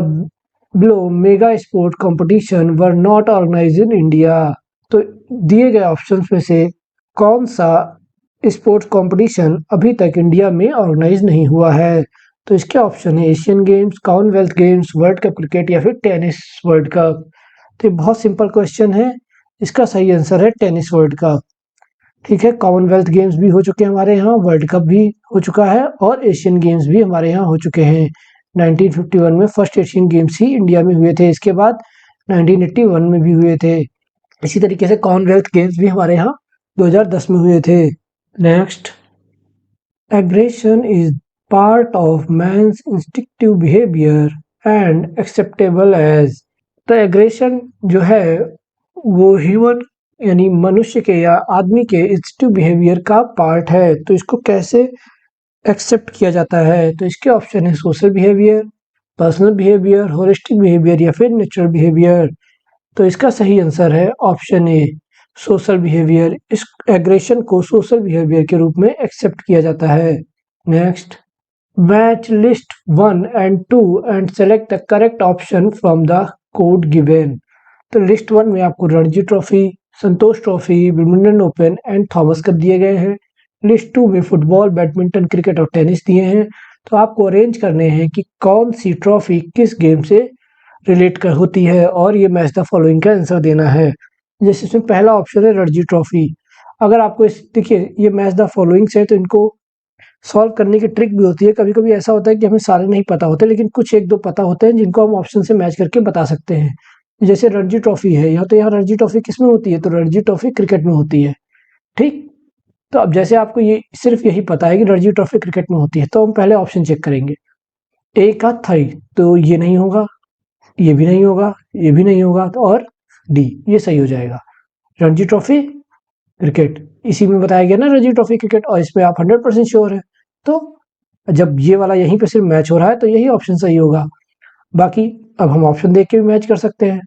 below mega sport competition were not organised in India. तो दिए गए ऑप्शंस में से कौन सा स्पोर्ट्स कंपटीशन अभी तक इंडिया में ऑर्गेनाइज नहीं हुआ है? तो इसके ऑप्शन है Asian games, Commonwealth games, world cup cricket या फिर टेनिस वर्ल्ड कप। तो ये बहुत सिंपल क्वेश्चन है, इसका सही आंसर है टेनिस वर्ल्ड कप। ठीक है, कॉमनवेल्थ गेम्स भी हो चुके हैं हमारे यहाँ, वर्ल्ड कप भी हो चुका है और एशियन गेम्स भी हमारे यहाँ हो चुके हैं। 1951 में फर्स्ट एशियन गेम्स ही इंडिया में हुए थे, इसके बाद 1981 में भी हुए थे। इसी तरीके से कॉमनवेल्थ गेम्स भी हमारे यहाँ 2010 में हुए थे। Next, aggression is part of man's instinctive behaviour and acceptable as. तो एग्रेशन जो है वो ह्यूमन यानी मनुष्य के या आदमी के इंस्टिंक्टिव बिहेवियर का पार्ट है। तो इसको कैसे एक्सेप्ट किया जाता है? तो इसके ऑप्शन है social behaviour, personal behaviour, holistic behaviour या फिर नेचुरल बिहेवियर। तो इसका सही आंसर है ऑप्शन ए, सोशल बिहेवियर। इस एग्रेशन को सोशल बिहेवियर के रूप में एक्सेप्ट किया जाता है। Next, match list 1 and 2 and select the correct option from the code given. तो लिस्ट 1 में आपको Ranji trophy, Santosh trophy, Wimbledon open and Thomas cup दिए गए हैं। लिस्ट 2 में फुटबॉल, बैडमिंटन, क्रिकेट और टेनिस दिए हैं। तो आपको अरेंज करने हैं कि कौन सी ट्रॉफी किस गेम से रिलेट कर होती है और ये मैच द फॉलोइंग का आंसर देना है। जैसे इसमें पहला ऑप्शन है रणजी ट्रॉफी। अगर आपको इस देखिए ये मैच द फॉलोइंग से है तो इनको सॉल्व करने की ट्रिक भी होती है। कभी कभी ऐसा होता है कि हमें सारे नहीं पता होते, लेकिन कुछ एक दो पता होते हैं जिनको हम ऑप्शन से मैच करके बता सकते हैं। जैसे रणजी ट्रॉफी है यहाँ, तो यहाँ रणजी ट्रॉफी किस में होती है? तो रणजी ट्रॉफी क्रिकेट में होती है। ठीक, तो अब जैसे आपको ये सिर्फ यही पता है कि रणजी ट्रॉफी क्रिकेट में होती है, तो हम पहले ऑप्शन चेक करेंगे। ए का थाई, तो ये नहीं होगा, ये भी नहीं होगा, ये भी नहीं होगा, तो और डी ये सही हो जाएगा। रणजी ट्रॉफी क्रिकेट इसी में बताया गया ना, रणजी ट्रॉफी क्रिकेट, और इसमें आप 100% श्योर है। तो जब ये वाला यहीं पे सिर्फ मैच हो रहा है तो यही ऑप्शन सही होगा। बाकी अब हम ऑप्शन देख के भी मैच कर सकते हैं।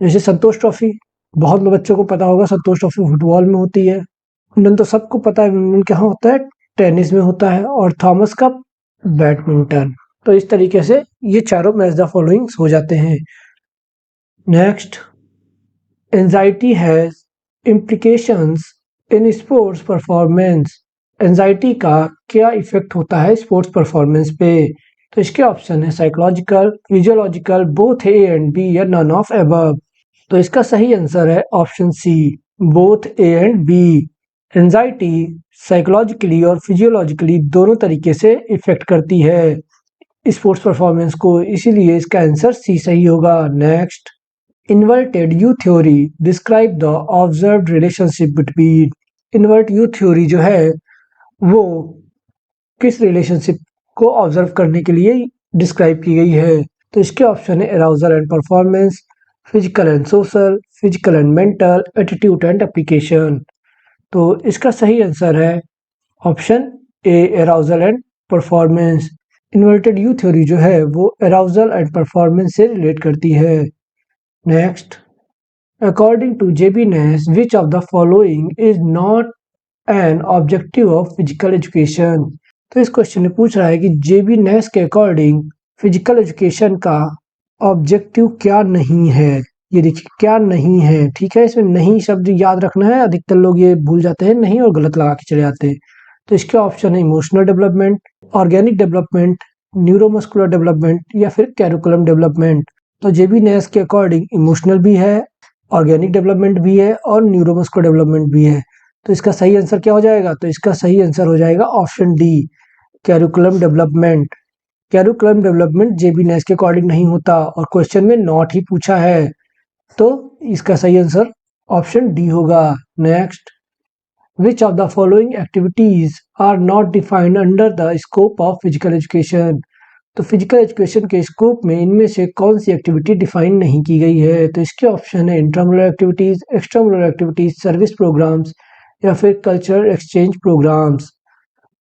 जैसे संतोष ट्रॉफी, बहुत बच्चों को पता होगा संतोष ट्रॉफी फुटबॉल में होती है। विंबलडन तो सबको पता है, विंबलडन कहाँ होता है? टेनिस में होता है। और थॉमस कप बैडमिंटन। तो इस तरीके से ये चारों मैच द फॉलोइंग्स हो जाते हैं। Next, anxiety has implications in sports performance. Anxiety का क्या इफेक्ट होता है स्पोर्ट्स परफॉर्मेंस पे? तो इसके ऑप्शन है psychological, physiological, both A and B या नन ऑफ अबव। तो इसका सही आंसर है option C, both A and B. Anxiety psychologically और फिजियोलॉजिकली दोनों तरीके से इफेक्ट करती है स्पोर्ट्स परफॉर्मेंस को, इसीलिए इसका आंसर सी सही होगा। Next, inverted U theory describe the observed relationship between. Invert you theory जो है वो किस रिलेशनशिप को ऑब्जर्व करने के लिए डिस्क्राइब की गई है? तो इसके ऑप्शन है arousal and performance, physical and social, physical and mental, attitude and application. तो इसका सही आंसर है option A, arousal and performance. Inverted U theory जो है वो अराउजल एंड परफॉर्मेंस से रिलेट करती है। Next, according to J B Nash which of the following is not an objective of physical education. तो इस क्वेश्चन में पूछ रहा है कि जेबी नेस के अकॉर्डिंग फिजिकल एजुकेशन का ऑब्जेक्टिव क्या नहीं है। ये देखिए क्या नहीं है, ठीक है, इसमें नहीं शब्द याद रखना है, अधिकतर लोग ये भूल जाते हैं नहीं और गलत लगा के चले जाते हैं। तो इसके ऑप्शन है emotional development, organic development, neuromuscular development या फिर कैरिकुलम डेवलपमेंट। तो जेबी नेस के अकॉर्डिंग इमोशनल भी है, ऑर्गेनिक डेवलपमेंट भी है और न्यूरोमस्कुलर डेवलपमेंट भी है। तो इसका सही आंसर क्या हो जाएगा? तो इसका सही आंसर हो जाएगा option D, curriculum development. Curriculum development जेबी नेस के अकॉर्डिंग नहीं होता और क्वेश्चन में नॉट ही पूछा है, तो इसका सही आंसर ऑप्शन डी होगा। Next, which of the following activities are not defined under the scope of physical education? तो फिजिकल एजुकेशन के स्कोप में इनमें से कौन सी एक्टिविटी डिफाइन नहीं की गई है? तो इसके ऑप्शन है इंट्रामुलर एक्टिविटीज, एक्स्ट्रामुलर एक्टिविटीज, सर्विस प्रोग्राम्स या फिर कल्चरल एक्सचेंज प्रोग्राम्स।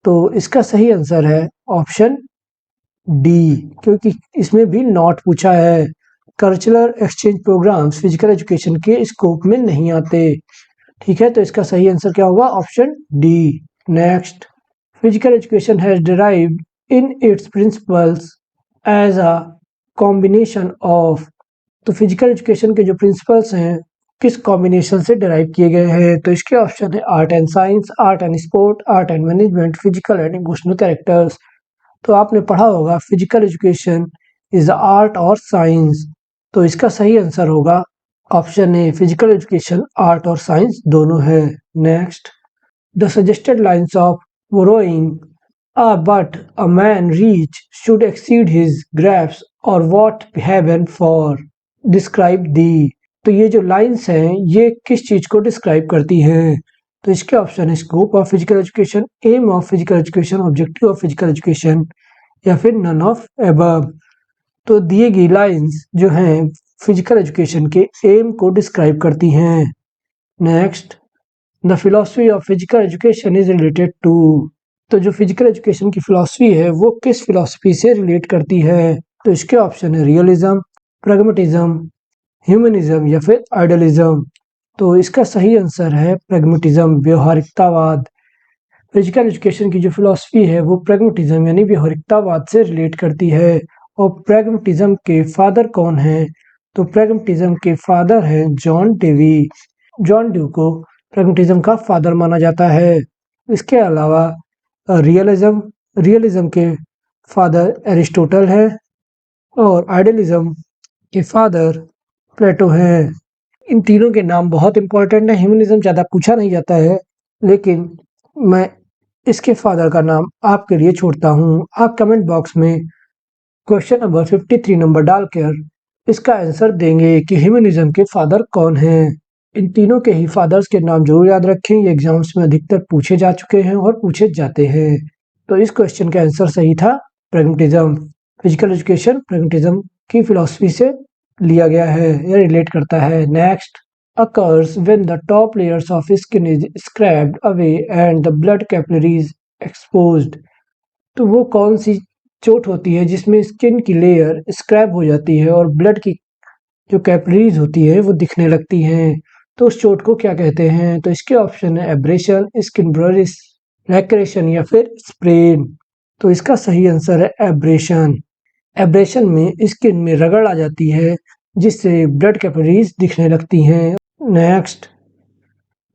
तो इसका सही आंसर है ऑप्शन डी, क्योंकि इसमें भी नॉट पूछा है। Cultural exchange programs physical education के स्कोप में नहीं आते। ठीक है, तो इसका सही आंसर क्या होगा? Option D. Next, physical education has derived in its principles as a combination of. तो फिजिकल एजुकेशन के जो प्रिंसिपल्स हैं किस कॉम्बिनेशन से डिराइव किए गए हैं? तो इसके ऑप्शन है art and science, art and sport, art and management, physical and emotional characters. तो आपने पढ़ा होगा फिजिकल एजुकेशन इज आर्ट और साइंस, तो इसका सही आंसर होगा option A, physical education art और साइंस दोनों है। Next, the suggested lines of borrowing but a man reach should exceed his grasp or what heaven for describe the। तो ये जो लाइंस हैं ये किस चीज को डिस्क्राइब करती हैं? तो इसके ऑप्शन है scope of physical education, aim of physical education, objective of physical education या फिर नन ऑफ एबव। तो दिए गई लाइंस जो हैं फिजिकल एजुकेशन के एम को डिस्क्राइब करती हैं। Next, the philosophy of physical education is related to. तो जो फिजिकल एजुकेशन की फिलॉसफी है वो किस फिलॉसफी से रिलेट करती है? तो इसके ऑप्शन है रियलिज्म, प्रैग्मेटिज्म, ह्यूमनिज्म या फिर आइडियलिज्म। तो इसका सही आंसर है प्रैग्मेटिज्म, व्यवहारिकतावाद। फिजिकल एजुकेशन की जो फिलॉसफी है वो प्रैग्मेटिज्म यानी व्यवहारिकतावाद से रिलेट करती है। और प्रैग्मेटिज्म के फादर कौन हैं? तो प्रैग्मेटिज्म के फादर हैं जॉन डेवी। जॉन ड्यू को प्रैग्मेटिज्म का फादर माना जाता है। इसके अलावा रियलिज्म रियलिज्म के फादर एरिस्टोटल है और आइडियलिज्म के फादर प्लेटो है। इन तीनों के नाम बहुत इंपॉर्टेंट है। ह्यूमनिज्म ज़्यादा पूछा नहीं जाता है, लेकिन मैं इसके फादर का नाम आपके लिए छोड़ता हूँ। आप कमेंट बॉक्स में क्वेश्चन नंबर 53 नंबर डालकर इसका आंसर देंगे कि ह्यूमनिज्म के फादर कौन हैं। इन तीनों के ही फादर्स के नाम जरूर याद रखें, ये एग्जाम्स में अधिकतर पूछे जा चुके हैं और पूछे जाते हैं। तो इस क्वेश्चन का आंसर सही था प्रैग्मेटिज्म। फिजिकल एजुकेशन प्रैग्मेटिज्म की फिलॉसफी से लिया गया है या रिलेट करता है। Next, occurs when the top layers of skin is scraped away and the blood capillaries exposed। तो वो कौन सी चोट होती है जिसमें स्किन की लेयर स्क्रैप हो जाती है और ब्लड की जो कैपिलरीज होती है वो दिखने लगती हैं? तो उस चोट को क्या कहते हैं? तो इसके ऑप्शन है एब्रेशन, स्किन ब्ररिस, लैक्रेशन या फिर स्प्रेन। तो इसका सही आंसर है एब्रेशन। एब्रेशन में स्किन में रगड़ आ जाती है जिससे ब्लड कैपिलरीज दिखने लगती हैं। Next,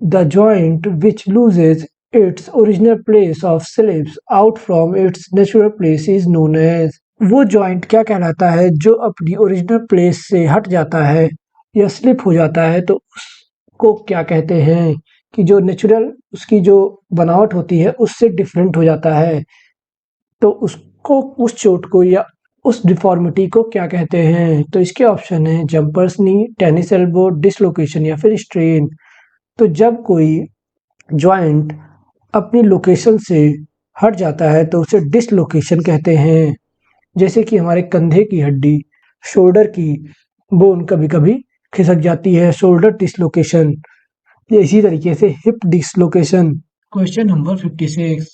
the joint which loses its original place of slips out from its natural place is known as. वो जॉइंट क्या कहलाता है जो अपनी ओरिजिनल प्लेस से हट जाता है या स्लिप हो जाता है? तो उसको क्या कहते हैं कि जो नेचुरल उसकी जो बनावट होती है उससे डिफरेंट हो जाता है? तो उसको, उस चोट को या उस डिफॉर्मिटी को क्या कहते हैं? तो इसके ऑप्शन है जंपर्स नी, टेनिस एल्बो, डिसलोकेशन या फिर स्ट्रेन। तो जब कोई जॉइंट अपनी लोकेशन से हट जाता है तो उसे डिसलोकेशन कहते हैं। जैसे कि हमारे कंधे की हड्डी, शोल्डर की बोन कभी कभी खिसक जाती है, शोल्डर डिसलोकेशन। या इसी तरीके से hip dislocation. Question number 56,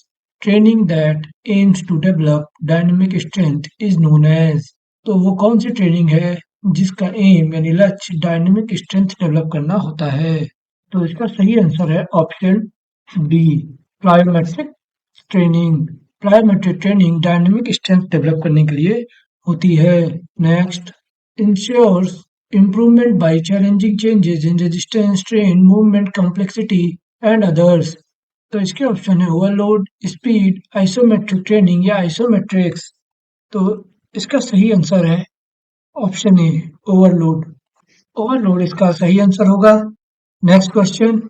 training that aims to develop dynamic strength is known as. तो वो कौन सी ट्रेनिंग है जिसका एम यानी लक्ष्य डायनेमिक स्ट्रेंथ डेवलप करना होता है? तो इसका सही आंसर है option D, plyometric training. Plyometric training dynamic strength develop करने के लिए होती है। Next, ensures improvement by challenging changes in resistance, strain, movement, complexity and others। तो इसके ऑप्शन है ओवरलोड, स्पीड, आइसोमेट्रिक ट्रेनिंग या आइसोमेट्रिक्स। तो इसका सही आंसर है ऑप्शन ए, ओवरलोड। ओवरलोड इसका सही आंसर होगा। Next question,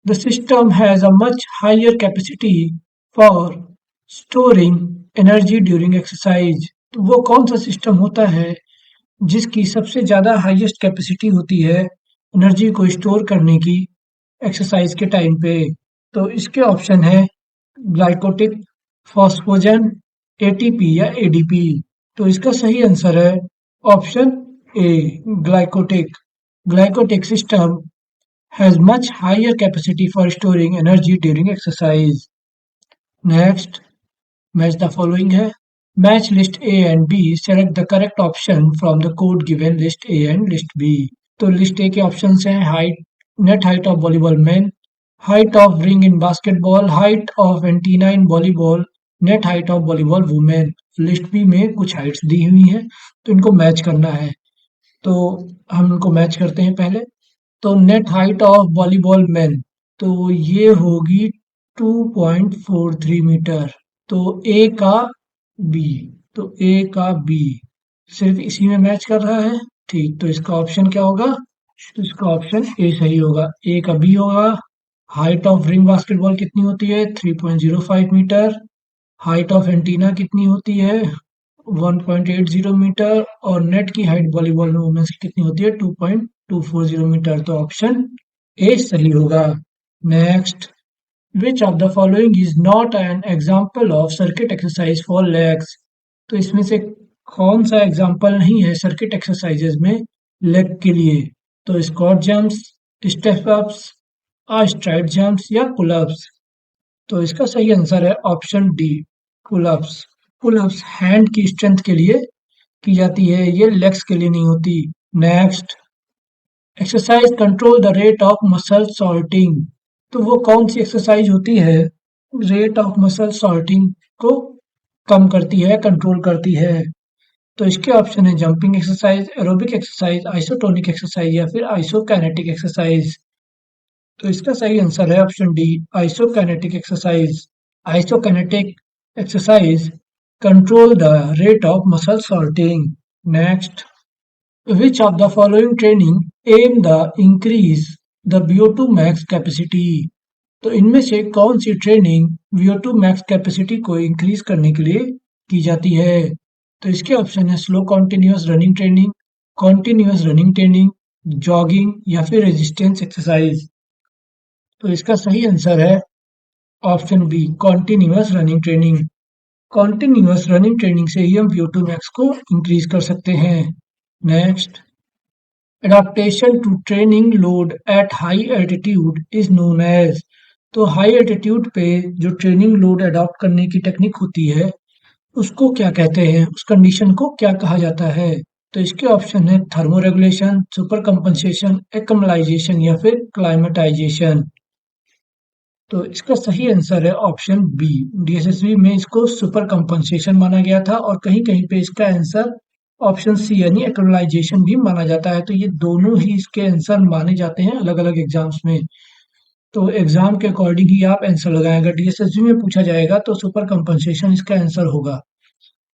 the system has a much higher capacity for storing energy during exercise. तो वो कौन सा सिस्टम होता है जिसकी सबसे ज़्यादा हाईएस्ट कैपेसिटी होती है एनर्जी को स्टोर करने की एक्सरसाइज के टाइम पे? तो इसके ऑप्शन है ग्लाइकोटिक, फॉस्फोजन, एटीपी या एडीपी। तो इसका सही आंसर है option A, glycolytic. Glycolytic system has much higher capacity for storing energy during exercise. Next, match the following है. Match list A and B. Select the correct option from the code given list A and list B. तो list A के options हैं height, net height of volleyball men, height of ring in basketball, height of antenna in volleyball, net height of volleyball women. List B में कुछ Heights दी हुई हैं तो इनको match करना है। तो हम इनको मैच करते हैं पहले। तो net height of volleyball man, तो ये होगी 2.43 मीटर। तो ए का बी, तो ए का बी सिर्फ इसी में मैच कर रहा है। ठीक, तो इसका ऑप्शन क्या होगा? तो इसका ऑप्शन ए सही होगा, ए का बी होगा। हाइट ऑफ रिंग बास्केटबॉल कितनी होती है? 3.05 मीटर। हाइट ऑफ एंटीना कितनी होती है? 1.80 मीटर। और नेट की हाइट वॉलीबॉल में वुमेन्स की कितनी होती है? 2.240 मीटर। तो ऑप्शन ए सही होगा। Next, which of the following is not an example of circuit exercise for legs? तो इसमें से कौन सा एग्जाम्पल नहीं है सर्किट एक्सरसाइजेज में लेग के लिए? तो squat jumps, step ups, STRIDE jumps या पुलअप्स। तो इसका सही आंसर है option D, pullups. Pullups hand की स्ट्रेंथ के लिए की जाती है, ये लेग्स के लिए नहीं होती। Next, exercise control the rate of muscle sorting. तो वो कौन सी एक्सरसाइज होती है रेट ऑफ मसल सॉर्टिंग को कम करती है, कंट्रोल करती है? तो इसके ऑप्शन है jumping exercise, aerobic exercise, isotonic exercise या फिर आइसोकाइनेटिक एक्सरसाइज। तो इसका सही आंसर है option D, isokinetic exercise. Isokinetic exercise control the rate of muscle sorting. Next, which of the following training aim the increase the VO2 max capacity? तो इनमें से कौन सी ट्रेनिंग VO2 max कैपेसिटी को increase करने के लिए की जाती है? तो इसके ऑप्शन है slow continuous running training, jogging या फिर रेजिस्टेंस एक्सरसाइज। तो इसका सही आंसर है option B, continuous running training. Continuous running training से ही हम VO2 max को इंक्रीज कर सकते हैं। Next, adaptation to training load at high altitude is known as. तो हाई एल्टीट्यूड पे जो ट्रेनिंग लोड अडॉप्ट करने की टेक्निक होती है उसको क्या कहते हैं, उस कंडीशन को क्या कहा जाता है? तो इसके ऑप्शन है थर्मो रेगुलेशन, सुपर कंपनसेशन, एक्मलाइजेशन या फिर क्लाइमेटाइजेशन। तो इसका सही आंसर है ऑप्शन बी, डीएसएसबी में इसको सुपर कंपनसेशन माना गया था और कहीं कहीं पे इसका आंसर ऑप्शन सी यानी एक्मलाइजेशन भी माना जाता है। तो ये दोनों ही इसके आंसर माने जाते हैं अलग अलग एग्जाम्स में। तो एग्जाम के अकॉर्डिंग ही आप आंसर लगाएं। अगर डीएसएसबी में पूछा जाएगा तो सुपर कंपनसेशन इसका आंसर होगा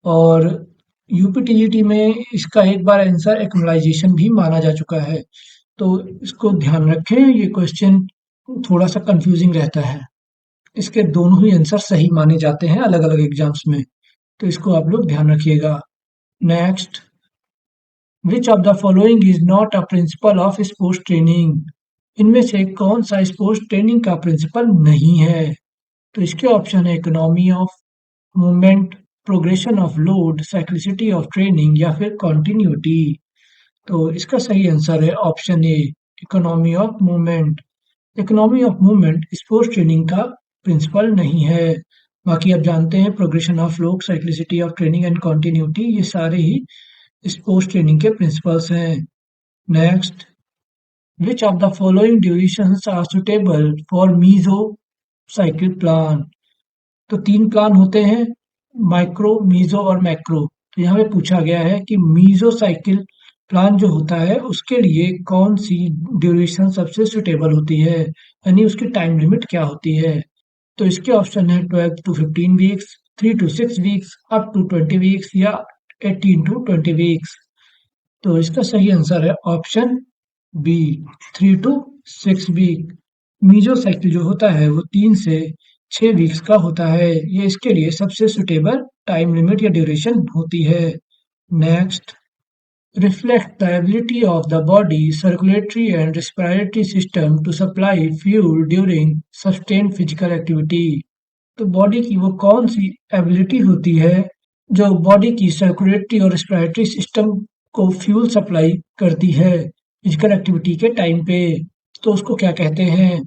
और यूपीटीजीटी में इसका एक बार आंसर एक्मलाइजेशन भी माना जा चुका है। तो इसको ध्यान रखें, ये क्वेश्चन थोड़ा सा कंफ्यूजिंग रहता है। इसके दोनों ही आंसर सही माने जाते हैं अलग अलग एग्जाम्स में, तो इसको आप लोग ध्यान रखिएगा। Next, which of the following is not a principal of sports training? इनमें से कौन सा स्पोर्ट्स ट्रेनिंग का प्रिंसिपल नहीं है? तो इसके ऑप्शन है economy of movement, progression of load, cyclicity of training या फिर कॉन्टिन्यूटी। तो इसका सही आंसर है option A, economy of movement. Economy of movement sports training का प्रिंसिपल नहीं है। बाकी आप जानते हैं progression of load, cyclicity of training and continuity ये सारे ही स्पोर्ट्स ट्रेनिंग के प्रिंसिपल्स हैं। Next, which of the following durations are suitable for meso cycle plan? तो 3 प्लान होते हैं, माइक्रो, मीजो और मैक्रो। तो यहाँ पे पूछा गया है कि मीजो साइकिल प्लान जो होता है उसके लिए कौन सी ड्यूरेशन सबसे सुटेबल होती है, यानी उसकी टाइम लिमिट क्या होती है? तो इसके ऑप्शन है 12 to 15 weeks, 3 to 6 weeks, up to 20 weeks या 18 टू 20 वीक्स। तो इसका सही आंसर है ऑप्शन बी 3 to 6 वीक। मीजोसाइकिल जो होता है वो 3 से 6 वीक्स का होता है। ये इसके लिए सबसे सुटेबल टाइम लिमिट या ड्यूरेशन होती है। Next, reflect the ability of the body circulatory and respiratory system to supply fuel during sustained physical activity। तो बॉडी की वो कौन सी एबिलिटी होती है जो बॉडी की सर्कुलेटरी और रेस्पिरेटरी सिस्टम को फ्यूल सप्लाई करती है फिजिकल एक्टिविटी के टाइम पे, तो उसको क्या कहते हैं?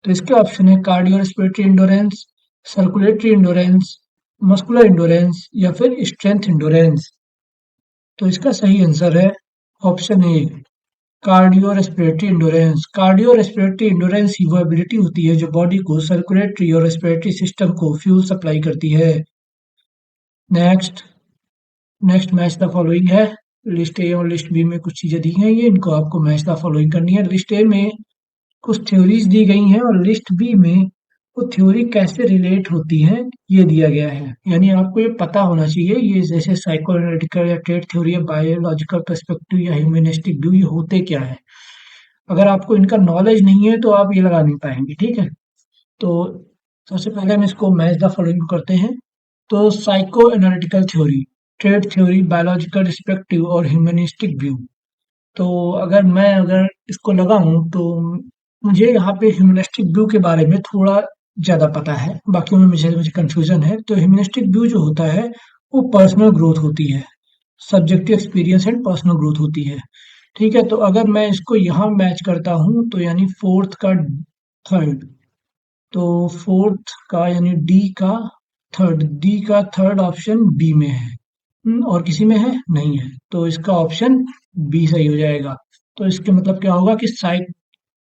तो इसके ऑप्शन है cardio respiratory endurance, circulatory endurance, muscular endurance या फिर स्ट्रेंथ इंडोरेंस। तो इसका सही आंसर है option A cardio respiratory endurance. Cardio respiratory endurance ही वो एबिलिटी होती है जो बॉडी को सर्कुलेटरी और रेस्पिरेटरी सिस्टम को फ्यूल सप्लाई करती है। Next next match the following है। लिस्ट ए और लिस्ट बी में कुछ चीजें दी गई हैं, इनको आपको मैच द फॉलोइंग करनी है। लिस्ट ए में कुछ थ्योरीज दी गई हैं और लिस्ट बी में वो थ्योरी कैसे रिलेट होती है ये दिया गया है। यानी आपको ये पता होना चाहिए ये जैसे साइको एनालिटिकल या ट्रेड थ्योरी या बायोलॉजिकल पर्सपेक्टिव या ह्यूमनिस्टिक व्यू ये होते क्या है। अगर आपको इनका नॉलेज नहीं है तो आप ये लगा नहीं पाएंगे, ठीक है। तो सबसे पहले हम इसको मैच द फॉलोइंग करते हैं। तो psycho analytical theory, trade theory, biological perspective और ह्यूमनिस्टिक व्यू। तो अगर इसको लगाऊं तो मुझे यहाँ पे ह्यूमनिस्टिक व्यू के बारे में थोड़ा ज़्यादा पता है, बाकियों में मुझे मुझे कंफ्यूजन है। तो ह्यूमनिस्टिक व्यू जो होता है वो पर्सनल ग्रोथ होती है, subjective experience and personal growth होती है, ठीक है। तो अगर मैं इसको यहाँ मैच करता हूँ तो यानी फोर्थ का थर्ड, तो फोर्थ का यानी डी का थर्ड ऑप्शन बी में है। और किसी में है नहीं है, तो इसका ऑप्शन बी सही हो जाएगा। तो इसके मतलब क्या होगा कि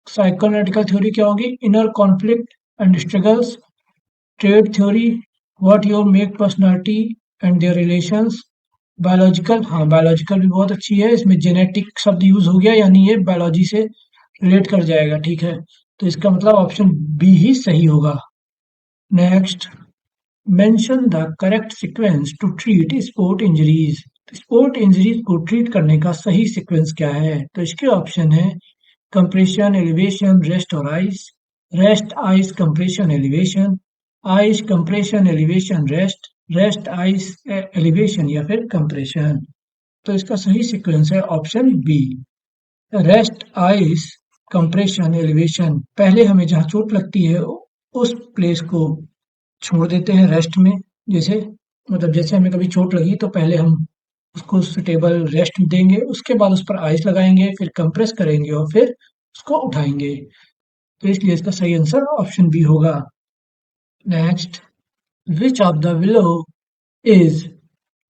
साइकोएनालिटिकल थ्योरी क्या होगी? Inner conflict and struggles. Trade theory, what your make personality and their relations. Biological, हाँ बायोलॉजिकल भी बहुत अच्छी है, इसमें जेनेटिक शब्द यूज हो गया यानी ये बायोलॉजी से रिलेट कर जाएगा, ठीक है। तो इसका मतलब ऑप्शन बी ही सही होगा। Next, mention the correct sequence to treat sport injuries. Sport injuries को ट्रीट करने का सही सीक्वेंस क्या है? तो इसके ऑप्शन है कंप्रेशन, एलिवेशन, रेस्ट और ice, rest ice compression elevation, ice compression elevation rest, rest ice elevation या फिर कंप्रेशन। तो इसका सही सीक्वेंस है option B, rest ice compression elevation. पहले हमें जहाँ चोट लगती है उस प्लेस को छोड़ देते हैं रेस्ट में। जैसे जैसे हमें कभी चोट लगी तो पहले हम उसको सुटेबल रेस्ट देंगे, उसके बाद उस पर आइस लगाएंगे, फिर कंप्रेस करेंगे और फिर उसको उठाएंगे। तो इसलिए इसका सही आंसर ऑप्शन बी होगा। Next, which of the below is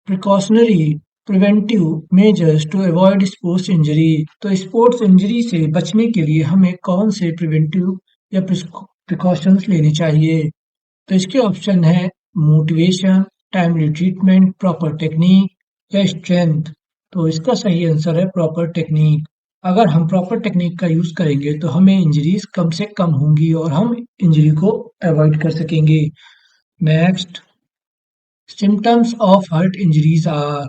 precautionary preventive measures to avoid sports injury. तो स्पोर्ट्स इंजरी से बचने के लिए हमें कौन से प्रिवेंटिव या प्रिकॉशंस लेने चाहिए? तो इसके ऑप्शन है motivation, timely treatment, proper technique या स्ट्रेंथ। तो इसका सही आंसर है प्रॉपर टेक्निक। अगर हम प्रॉपर टेक्निक का यूज करेंगे तो हमें इंजरीज कम से कम होंगी और हम इंजरी को अवॉइड कर सकेंगे। Next, symptoms of heart injuries are.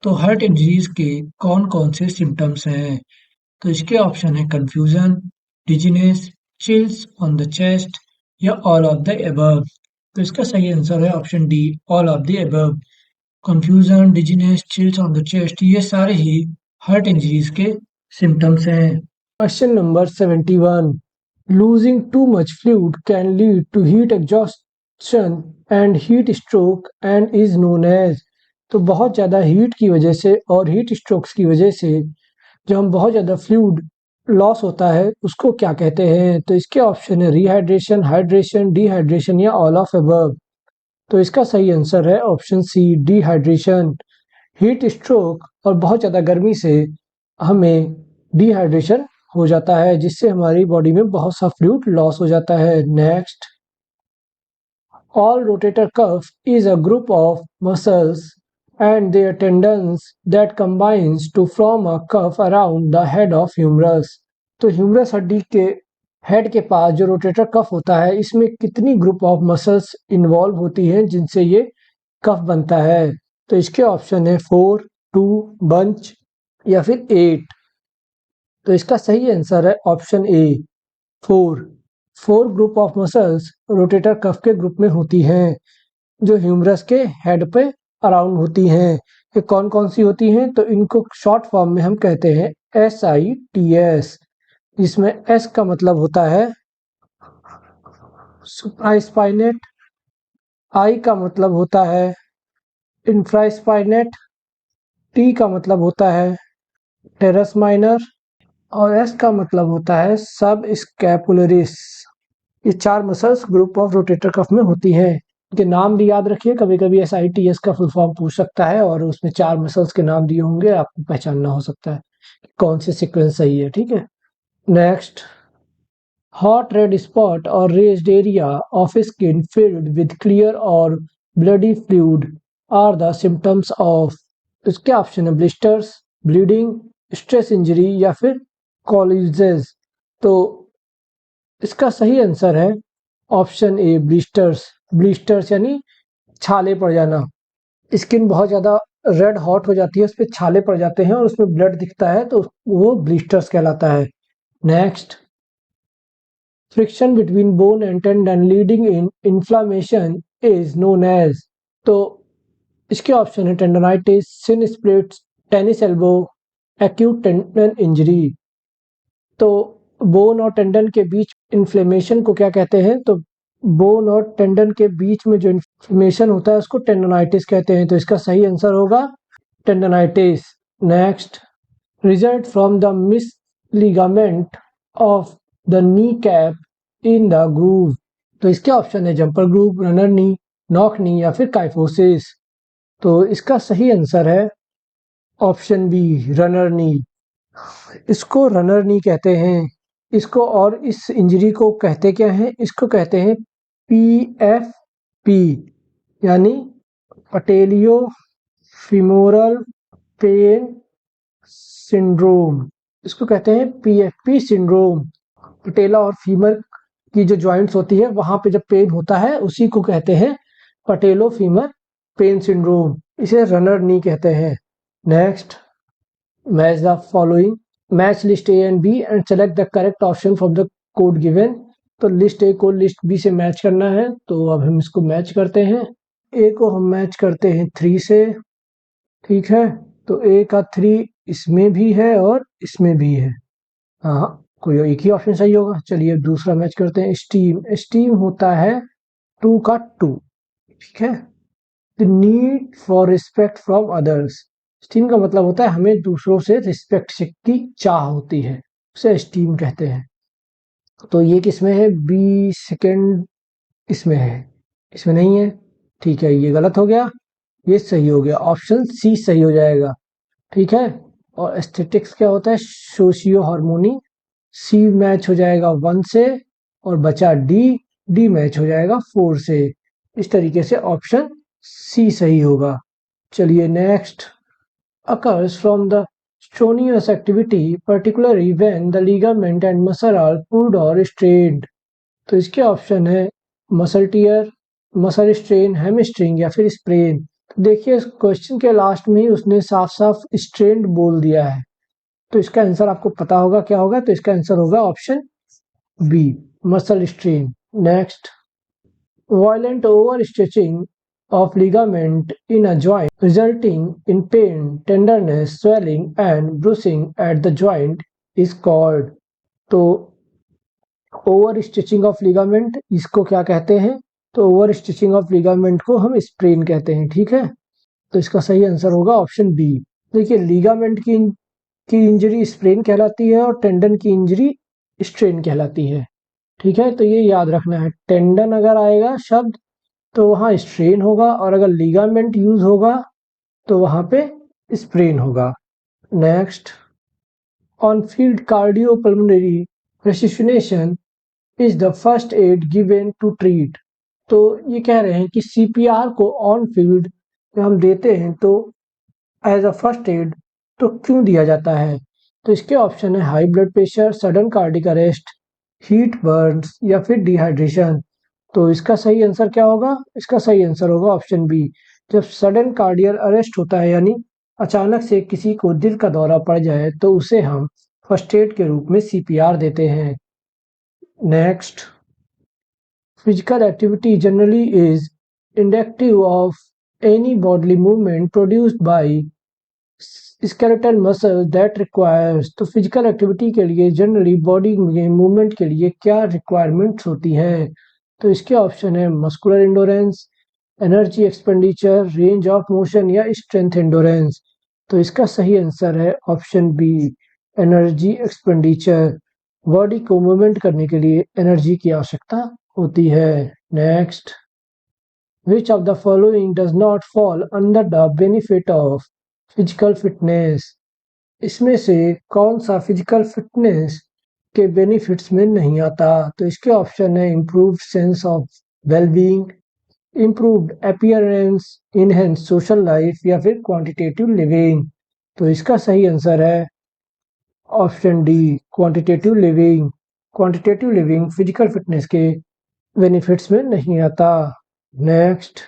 तो हार्ट इंजरीज के कौन कौन से सिम्टम्स हैं? तो इसके ऑप्शन है confusion, dizziness, chills on the chest या ऑल ऑफ द अबव। तो इसका सही आंसर है option D, all of the above. Confusion, dizziness, chills on the chest ये सारे ही हार्ट इंजरीज के सिम्टम्स हैं। Question number 71, losing too much fluid can lead to heat exhaustion and heat stroke and is known as. तो बहुत ज़्यादा heat की वजह से और हीट स्ट्रोक्स की वजह से जब हम बहुत ज़्यादा फ्लूइड लॉस होता है उसको क्या कहते हैं? तो इसके ऑप्शन है रिहाइड्रेशन, हाइड्रेशन, डिहाइड्रेशन या ऑल ऑफ अबव। तो इसका सही आंसर है option C, dehydration. Heat stroke और बहुत ज़्यादा गर्मी से हमें डिहाइड्रेशन हो जाता है जिससे हमारी बॉडी में बहुत सा फ्लूइड लॉस हो जाता है। Next, all rotator cuff is a group of muscles and their tendons that combines to form a cuff around the head of humerus। तो ह्यूमरस हड्डी के हेड के पास जो रोटेटर कफ होता है इसमें कितनी ग्रुप ऑफ मसल्स इन्वॉल्व होती हैं जिनसे ये कफ बनता है? तो इसके ऑप्शन है 4, 2, बंच, या फिर 8? तो इसका सही आंसर है option A 4। 4 group of muscles rotator cuff के ग्रुप में होती हैं, जो ह्यूमरस के हेड पे अराउंड होती हैं। ये कौन कौन सी होती हैं? तो इनको शॉर्ट फॉर्म में हम कहते हैं SITS, जिसमें S का मतलब होता है सुप्रास्पाइनेट, I का मतलब होता है इंफ्रास्पाइनेट, T का मतलब होता है टेरस माइनर और S का मतलब होता है सब स्कैपुलरिस। ये 4 muscles group of rotator cuff में होती हैं। इनके नाम भी याद रखिए, कभी कभी SITS का फुल फॉर्म पूछ सकता है और उसमें 4 मसल्स के नाम दिए होंगे, आपको पहचानना हो सकता है कि कौन से सीक्वेंस सही है। ठीक है, next, hot red spot or raised area of skin filled with clear or bloody fluid are the symptoms of। इसके ऑप्शन है ब्लिस्टर्स, ब्लीडिंग, स्ट्रेस इंजरी या फिर कॉलिजेस। तो इसका सही आंसर है ऑप्शन ए ब्लिस्टर्स। ब्लिस्टर्स यानी छाले पड़ जाना। स्किन बहुत ज़्यादा रेड हॉट हो जाती है, उस पर छाले पड़ जाते हैं और उसमें ब्लड दिखता है, तो वो ब्लिस्टर्स कहलाता है। Next, friction between bone and tendon leading in inflammation is known as. तो इसके ऑप्शन है tendonitis, shin splints, tennis elbow, acute tendon injury. तो बोन और टेंडन के बीच इन्फ्लेमेशन को क्या कहते हैं? तो बोन और टेंडन के बीच में जो इन्फ्लेमेशन होता है उसको टेंडोनाइटिस कहते हैं। तो इसका सही आंसर होगा tendonitis. Next, result from the misligament of the kneecap in the groove। तो इसके ऑप्शन है जंपर ग्रूव, रनर नी, नॉक नी या फिर काइफोसिस। तो इसका सही आंसर है ऑप्शन बी रनर नी। इसको रनर नी कहते हैं। इसको और इस इंजरी को कहते क्या हैं? इसको कहते हैं PFP, यानी पटेलियो फिमोरल पेन सिंड्रोम। इसको कहते हैं PFP सिंड्रोम। पटेला और फीमर की जो जॉइंट्स होती है वहां पे जब पेन होता है उसी को कहते हैं पटेलो फीमर पेन सिंड्रोम। इसे रनर नी कहते हैं। Next, match the following, match list A and B and select the correct option from the code given. तो लिस्ट A को लिस्ट B से मैच करना है, तो अब हम इसको मैच करते हैं। A को हम मैच करते हैं 3 से, ठीक है। तो A का 3 इसमें भी है और इसमें भी है। हाँ, कोई एक ही ऑप्शन सही होगा। चलिए दूसरा मैच करते हैं। स्टीम, स्टीम होता है 2 का 2, ठीक है। The need for respect from others, steam का मतलब होता है हमें दूसरों से रिस्पेक्ट की चाह होती है, उसे स्टीम कहते हैं। तो ये किसमें है? बी सेकेंड इसमें है, इसमें नहीं है, ठीक है, ये गलत हो गया, ये सही हो गया, ऑप्शन सी सही हो जाएगा, ठीक है। और एस्थेटिक्स क्या होता है? सोशियो हार्मोनी, सी मैच हो जाएगा 1 से और बचा डी, डी मैच हो जाएगा 4 से। इस तरीके से ऑप्शन सी सही होगा। चलिए next, occurs from the strenuous activity particularly when the ligament and muscle are pulled or strained। तो इसके ऑप्शन है muscle tear, muscle strain, hamstring या फिर स्प्रेन। तो देखिए इस क्वेश्चन के लास्ट में ही उसने साफ साफ स्ट्रेन्ड बोल दिया है, तो इसका आंसर आपको पता होगा क्या होगा। तो इसका आंसर होगा option B muscle strain. Next, violent overstretching of ligament in a joint resulting in pain, tenderness, swelling and bruising at the joint is called। तो ओवर स्टिचिंग ऑफ लिगामेंट इसको क्या कहते हैं? तो ओवर स्टिचिंग ऑफ लिगामेंट को हम sprain कहते हैं, ठीक है। तो इसका सही आंसर होगा ऑप्शन बी। देखिए लिगामेंट की इंजरी स्प्रेन कहलाती है और टेंडन की इंजरी स्ट्रेन कहलाती है, ठीक है। तो ये याद रखना है, टेंडन अगर आएगा शब्द तो वहाँ स्ट्रेन होगा और अगर लिगामेंट यूज होगा तो वहाँ पे स्प्रेन होगा। Next, on field cardiopulmonary resuscitation is the first aid given to treat. तो ये कह रहे हैं कि CPR को ऑन फील्ड जब हम देते हैं तो एज अ फर्स्ट एड तो क्यों दिया जाता है? तो इसके ऑप्शन है high blood pressure, sudden cardiac arrest, heat Burns या फिर डिहाइड्रेशन। तो इसका सही आंसर क्या होगा? इसका सही आंसर होगा ऑप्शन बी। जब सडन कार्डियल अरेस्ट होता है यानी अचानक से किसी को दिल का दौरा पड़ जाए तो उसे हम फर्स्ट एड के रूप में सीपीआर देते हैं। Next, physical activity generally is indicative of any bodily movement produced by skeletal muscle that requires। तो फिजिकल एक्टिविटी के लिए जनरली बॉडी में मूवमेंट के लिए क्या रिक्वायरमेंट्स होती है? तो इसके ऑप्शन है muscular endurance, energy expenditure, range of motion या स्ट्रेंथ एंडोरेंस। तो इसका सही आंसर है option B, energy expenditure. Body को मूवमेंट करने के लिए एनर्जी की आवश्यकता होती है। Next, which of the following does not fall under the benefit of physical fitness? इसमें से कौन सा फिजिकल फिटनेस के बेनिफिट्स में नहीं आता? तो इसके ऑप्शन है improved sense of wellbeing, improved appearance, enhance social life या फिर क्वांटिटेटिव लिविंग। तो इसका सही आंसर है option D, quantitative living. Quantitative living physical fitness के बेनिफिट्स में नहीं आता। Next,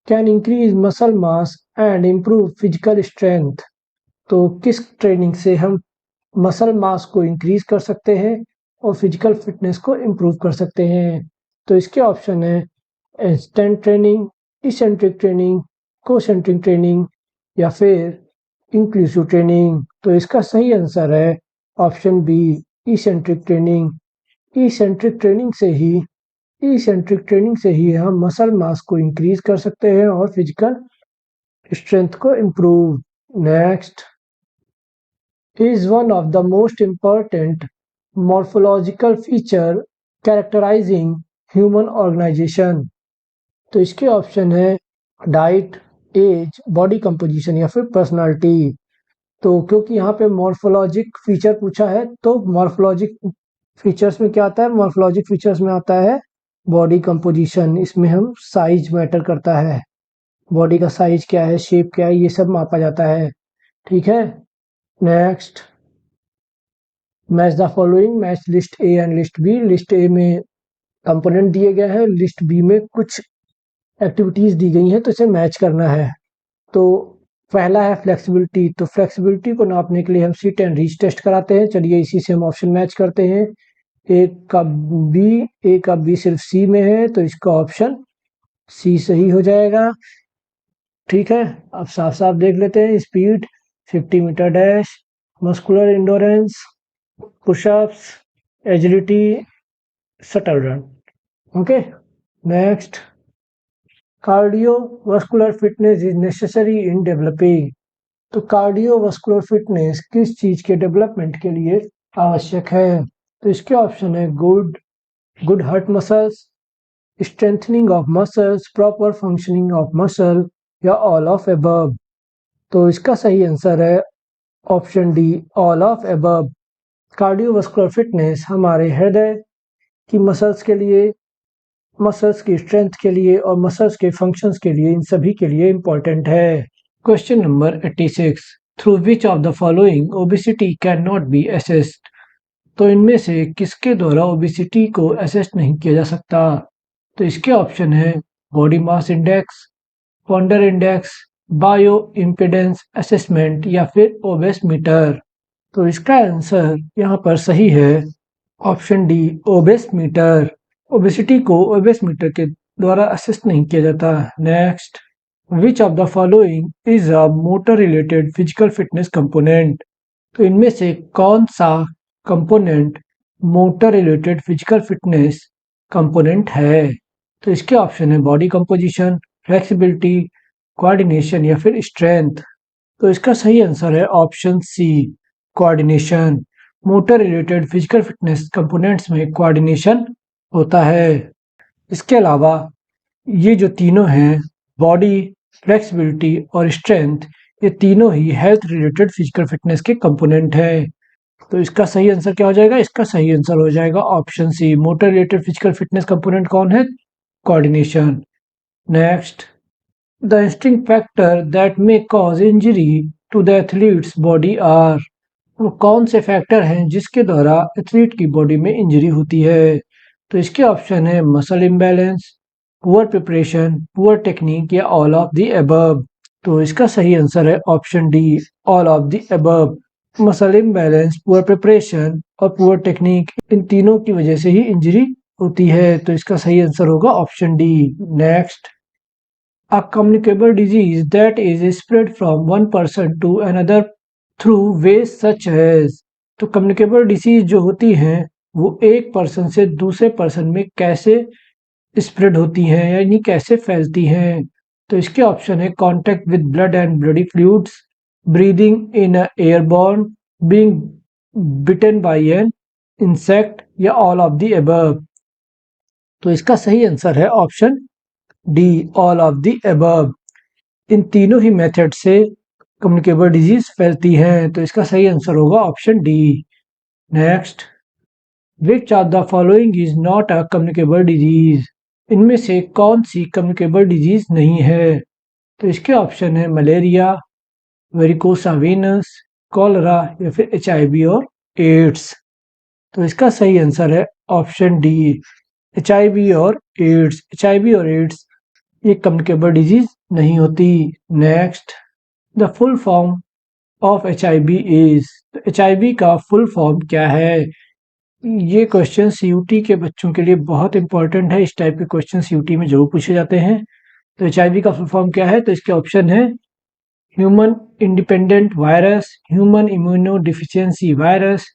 can increase muscle mass and improve physical strength. तो किस ट्रेनिंग से हम मसल मास को इंक्रीज कर सकते हैं और फिजिकल फिटनेस को इम्प्रूव कर सकते हैं? तो इसके ऑप्शन है instant training, eccentric training, concentric training या फिर इंक्लूसिव ट्रेनिंग। तो इसका सही आंसर है option B, eccentric training. Eccentric training से ही इसेंट्रिक ट्रेनिंग से ही हम मसल मास को इंक्रीज कर सकते हैं और फिजिकल स्ट्रेंथ को improve. Next, is one of the most important morphological feature characterizing human organization। तो इसके ऑप्शन है डाइट, एज, बॉडी कंपोजिशन या फिर पर्सनालिटी। तो क्योंकि यहाँ पे मॉर्फोलॉजिक फीचर पूछा है तो मॉर्फोलॉजिक फीचर्स में क्या आता है? मॉर्फोलॉजिक फीचर्स में आता है बॉडी कंपोजिशन। इसमें हम साइज मैटर करता है, बॉडी का साइज क्या है, शेप क्या है, ये सब मापा जाता है। ठीक है। Next, match the following, match list A and list B. List A में कंपोनेंट दिए गए हैं, लिस्ट बी में कुछ एक्टिविटीज दी गई हैं, तो इसे मैच करना है। तो पहला है फ्लेक्सिबिलिटी। तो फ्लेक्सिबिलिटी को नापने के लिए हम सीट एंड रीच टेस्ट कराते हैं। चलिए इसी से हम ऑप्शन मैच करते हैं। ए का बी सिर्फ सी में है तो इसका ऑप्शन सी सही हो जाएगा। ठीक है, अब साफ साफ देख लेते हैं। Speed 50 meter dash, muscular endurance, pushups, agility, shuttle run. Okay. Next, cardiovascular fitness is necessary in developing. तो कार्डियोवास्कुलर फिटनेस किस चीज के डेवलपमेंट के लिए आवश्यक है? तो इसके ऑप्शन है good heart muscles, strengthening of muscles, proper functioning of muscle या ऑल ऑफ एबव। तो इसका सही आंसर है option D, all of above. Cardiovascular fitness हमारे हृदय की मसल्स के लिए, मसल्स की स्ट्रेंथ के लिए और मसल्स के फंक्शंस के लिए, इन सभी के लिए इंपॉर्टेंट है। Question number 86, through which of the following obesity can not be assessed. तो इनमें से किसके द्वारा ओबेसिटी को असेस नहीं किया जा सकता? तो इसके ऑप्शन है body mass index, wonder index, bio impedance assessment या फिर ओबेस मीटर। तो इसका आंसर यहाँ पर सही है option D, obese meter. Obesity को ओबेस मीटर के द्वारा असेस नहीं किया जाता। Next, which of the following is a motor related physical fitness component. तो इनमें से कौन सा component motor related physical fitness component है? तो इसके ऑप्शन है बॉडी कंपोजिशन, फ्लेक्सिबिलिटी, कोऑर्डिनेशन या फिर स्ट्रेंथ। तो इसका सही आंसर है option C, coordination. Motor related physical fitness components में कोऑर्डिनेशन होता है। इसके अलावा ये जो तीनों हैं, बॉडी, फ्लेक्सिबिलिटी और स्ट्रेंथ, ये तीनों ही हेल्थ रिलेटेड फिजिकल फिटनेस के कंपोनेंट हैं। तो इसका सही आंसर क्या हो जाएगा? इसका सही आंसर हो जाएगा option C, motor related physical fitness component कौन है? Coordination. Next, the instinct factor that may cause injury to the athlete's body are. वो कौन से फैक्टर हैं जिसके द्वारा एथलीट की बॉडी में इंजरी होती है? तो इसके ऑप्शन है muscle imbalance, poor preparation, poor technique या ऑल ऑफ द अबव। तो इसका सही आंसर है option D, all of the above. Muscle imbalance, poor preparation और पुअर टेक्निक, इन तीनों की वजह से ही इंजरी होती है। तो इसका सही आंसर होगा option D. Next, a communicable disease that is spread from one person to another through ways such as। तो कम्युनिकेबल डिसीज जो होती हैं वो एक पर्सन से दूसरे पर्सन में कैसे स्प्रेड होती हैं यानी कैसे फैलती हैं। तो इसके ऑप्शन है contact with blood and bloody fluids, breathing in airborne, being bitten by an insect या ऑल ऑफ द अबव। तो इसका सही आंसर है option D, all of the above. इन तीनों ही मेथड से कम्युनिकेबल डिजीज फैलती हैं। तो इसका सही आंसर होगा option D. Next, which of the following is not a communicable disease. इनमें से कौन सी कम्युनिकेबल डिजीज नहीं है। तो इसके ऑप्शन है मलेरिया, वेरिकोसा वेनस, कॉलरा या फिर HIV और एड्स। तो इसका सही आंसर है ऑप्शन डी, HIV और एड्स। HIV और एड्स ये कम्युनिकेबल डिजीज नहीं होती। Next, the full form of HIV is. तो HIV का फुल फॉर्म क्या है। ये क्वेश्चन CUT के बच्चों के लिए बहुत इंपॉर्टेंट है। इस टाइप के क्वेश्चन CUT में जरूर पूछे जाते हैं। तो HIV का फुल फॉर्म क्या है। तो इसके ऑप्शन है human independent virus, human immuno deficiency virus,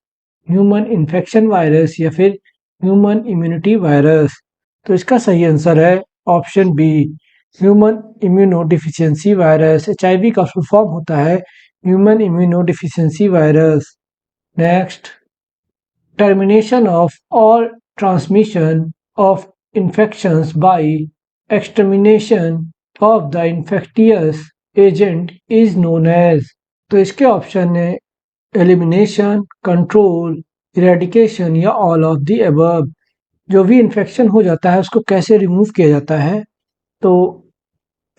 human infection virus या फिर ह्यूमन इम्यूनिटी वायरस। तो इसका सही आंसर है option B, human immuno deficiency virus. HIV का फुल फॉर्म होता है human immuno deficiency virus. Next, termination of all transmission of infections by extermination of the infectious agent is known as. तो इसके option है elimination, control, eradication या all of the above. जो भी infection हो जाता है उसको कैसे रिमूव किया जाता है। तो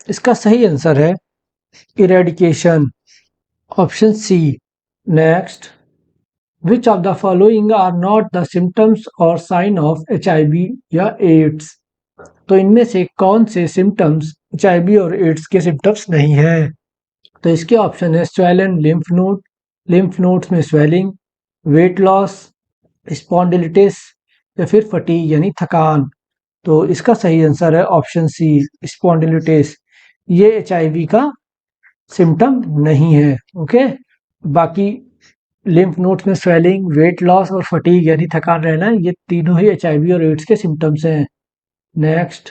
इसका सही आंसर है eradication, option C. Next, which of the following are not the symptoms और साइन ऑफ HIV या एड्स। तो इनमें से कौन से सिम्टम्स HIV और एड्स के सिम्टम्स नहीं है। तो इसके ऑप्शन है swollen lymph node, lymph nodes में स्वेलिंग, वेट लॉस, स्पॉन्डिलिटिस या फिर फटीग यानी थकान। तो इसका सही आंसर है ऑप्शन सी, स्पॉन्डिलिटिस। ये HIV का सिम्टम नहीं है। ओके, बाकी लिम्फ नोड्स में स्वेलिंग, वेट लॉस और फटीग यानी थकान रहना, ये तीनों ही HIV और एड्स के सिम्टम्स हैं। Next,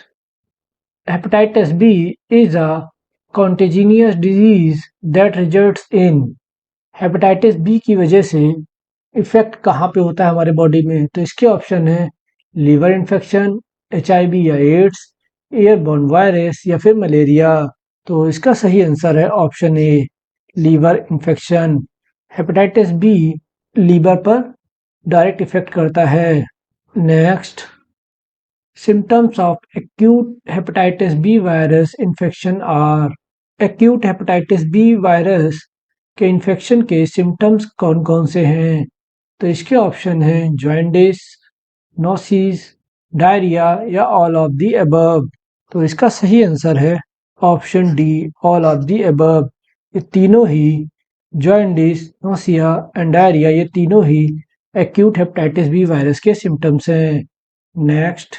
hepatitis B is a contagious disease that results in. Hepatitis B की वजह से इफेक्ट कहाँ पे होता है हमारे बॉडी में। तो इसके ऑप्शन है लीवर इन्फेक्शन, HIV या एड्स, एयरबॉर्न वायरस या फिर मलेरिया। तो इसका सही आंसर है option A, liver infection. Hepatitis B liver पर डायरेक्ट इफेक्ट करता है। Next, symptoms of acute hepatitis B virus infection are. Acute hepatitis B virus के इन्फेक्शन के सिम्टम्स कौन कौन से हैं। तो इसके ऑप्शन हैं जॉइंडिस, नोसिस, डायरिया या ऑल ऑफ द अबव। तो इसका सही आंसर है option D, all of the above. ये तीनों ही जॉइंडिस, नोसिया एंड डायरिया ये तीनों ही एक्यूट हेपेटाइटिस बी वायरस के सिम्टम्स हैं। Next,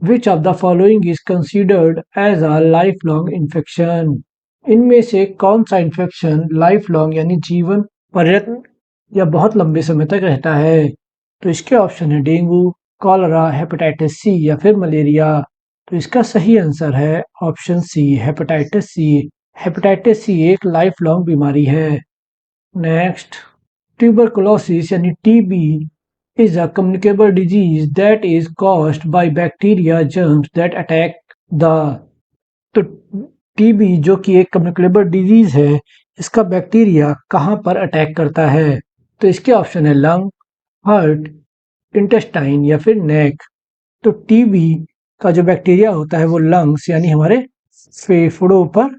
which of the following is considered as a life long infection. इनमें से कौन सा इन्फेक्शन लाइफ लॉन्ग यानी जीवन पर्यंत या बहुत लंबे समय तक रहता है। तो इसके ऑप्शन है डेंगू, कॉलरा, हेपेटाइटिस सी या फिर मलेरिया। तो इसका सही आंसर है option C, hepatitis C. Hepatitis C एक लाइफ लॉन्ग बीमारी है। नेक्स्ट, ट्यूबरकुलोसिस यानी TB is a communicable disease that is caused by bacteria germs that attack the। तो TB जो कि एक कम्युनिकेबल डिजीज है, इसका बैक्टीरिया कहाँ पर अटैक करता है। तो इसके ऑप्शन है लंग, हार्ट, इंटेस्टाइन या फिर नेक। तो TB का जो बैक्टीरिया होता है वो लंग्स यानी हमारे फेफड़ों पर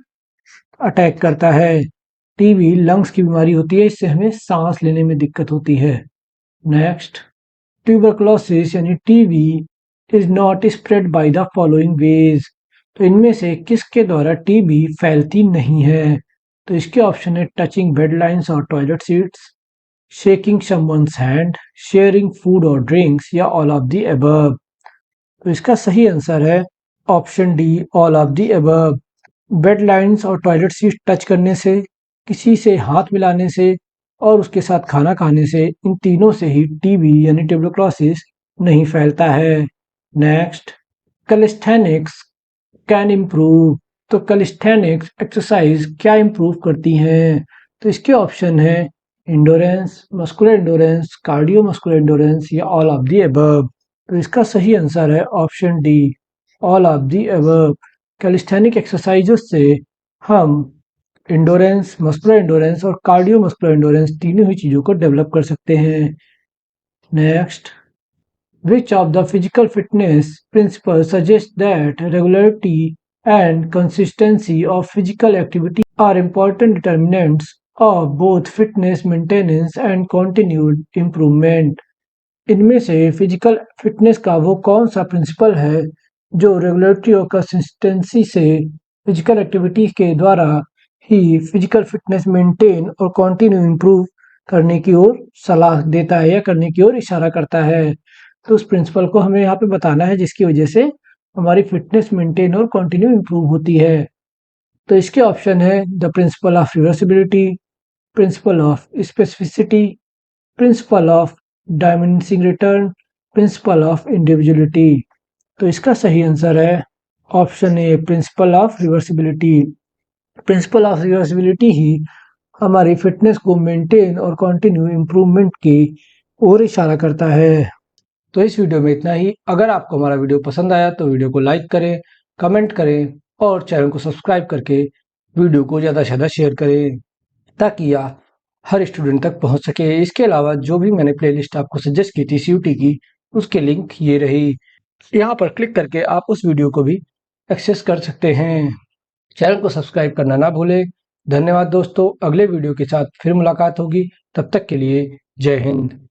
अटैक करता है। TB लंग्स की बीमारी होती है, इससे हमें सांस लेने में दिक्कत होती है। नेक्स्ट, ट्यूबरकुलोसिस यानी TB is not spread by the following veg. तो इनमें से किसके द्वारा टीबी फैलती नहीं है? तो इसके ऑप्शन है टचिंग बेड लाइन्स और toilet seats, shaking someone's hand, sharing food और ड्रिंक्स या ऑल ऑफ द अबव। तो इसका सही आंसर है option D, all of the above. Bed lines और टॉयलेट सीट टच करने से, किसी से हाथ मिलाने से और उसके साथ खाना खाने से, इन तीनों से ही टीबी यानी ट्यूबरक्लोसिस नहीं फैलता है। Next, calisthenics can improve. तो कैलिस्थेनिक्स एक्सरसाइज क्या इम्प्रूव करती हैं? तो इसके ऑप्शन है endurance, muscular endurance, cardio muscular endurance या ऑल ऑफ द अबव। तो इसका सही आंसर है option D, all of the above. Calisthenic एक्सरसाइजों से हम इंडोरेंस, मस्कुलर इंडोरेंस और कार्डियो मस्कुलर इंडोरेंस तीनों ही चीज़ों को डेवलप कर सकते हैं। Next, which of the physical fitness principles suggest that regularity and consistency of physical activity are important determinants of both fitness maintenance and continued improvement? इनमें से फिजिकल फिटनेस का वो कौन सा प्रिंसिपल है जो रेगुलरिटी और कंसिस्टेंसी से फिजिकल एक्टिविटी के द्वारा ही फिजिकल फिटनेस मेंटेन और कंटिन्यू इम्प्रूव करने की ओर सलाह देता है या करने की ओर इशारा करता है? तो उस प्रिंसिपल को हमें यहाँ पे बताना है जिसकी वजह से हमारी फिटनेस मेंटेन और कंटिन्यू इम्प्रूव होती है। तो इसके ऑप्शन है the principle of reversibility, principle of specificity, principle of diminishing return, principle of individuality. तो इसका सही आंसर है option A, principle of reversibility. Principle of reversibility ही हमारी फिटनेस को मेंटेन और कंटिन्यू इम्प्रूवमेंट की ओर इशारा करता है। तो इस वीडियो में इतना ही। अगर आपको हमारा वीडियो पसंद आया तो वीडियो को लाइक करें, कमेंट करें और चैनल को सब्सक्राइब करके वीडियो को ज़्यादा से ज़्यादा शेयर करें ताकि यह हर स्टूडेंट तक पहुंच सके। इसके अलावा जो भी मैंने प्लेलिस्ट आपको सजेस्ट की थी सीयूटी की, उसके लिंक ये रही। यहाँ पर क्लिक करके आप उस वीडियो को भी एक्सेस कर सकते हैं। चैनल को सब्सक्राइब करना ना भूलें। धन्यवाद दोस्तों, अगले वीडियो के साथ फिर मुलाकात होगी। तब तक के लिए जय हिंद।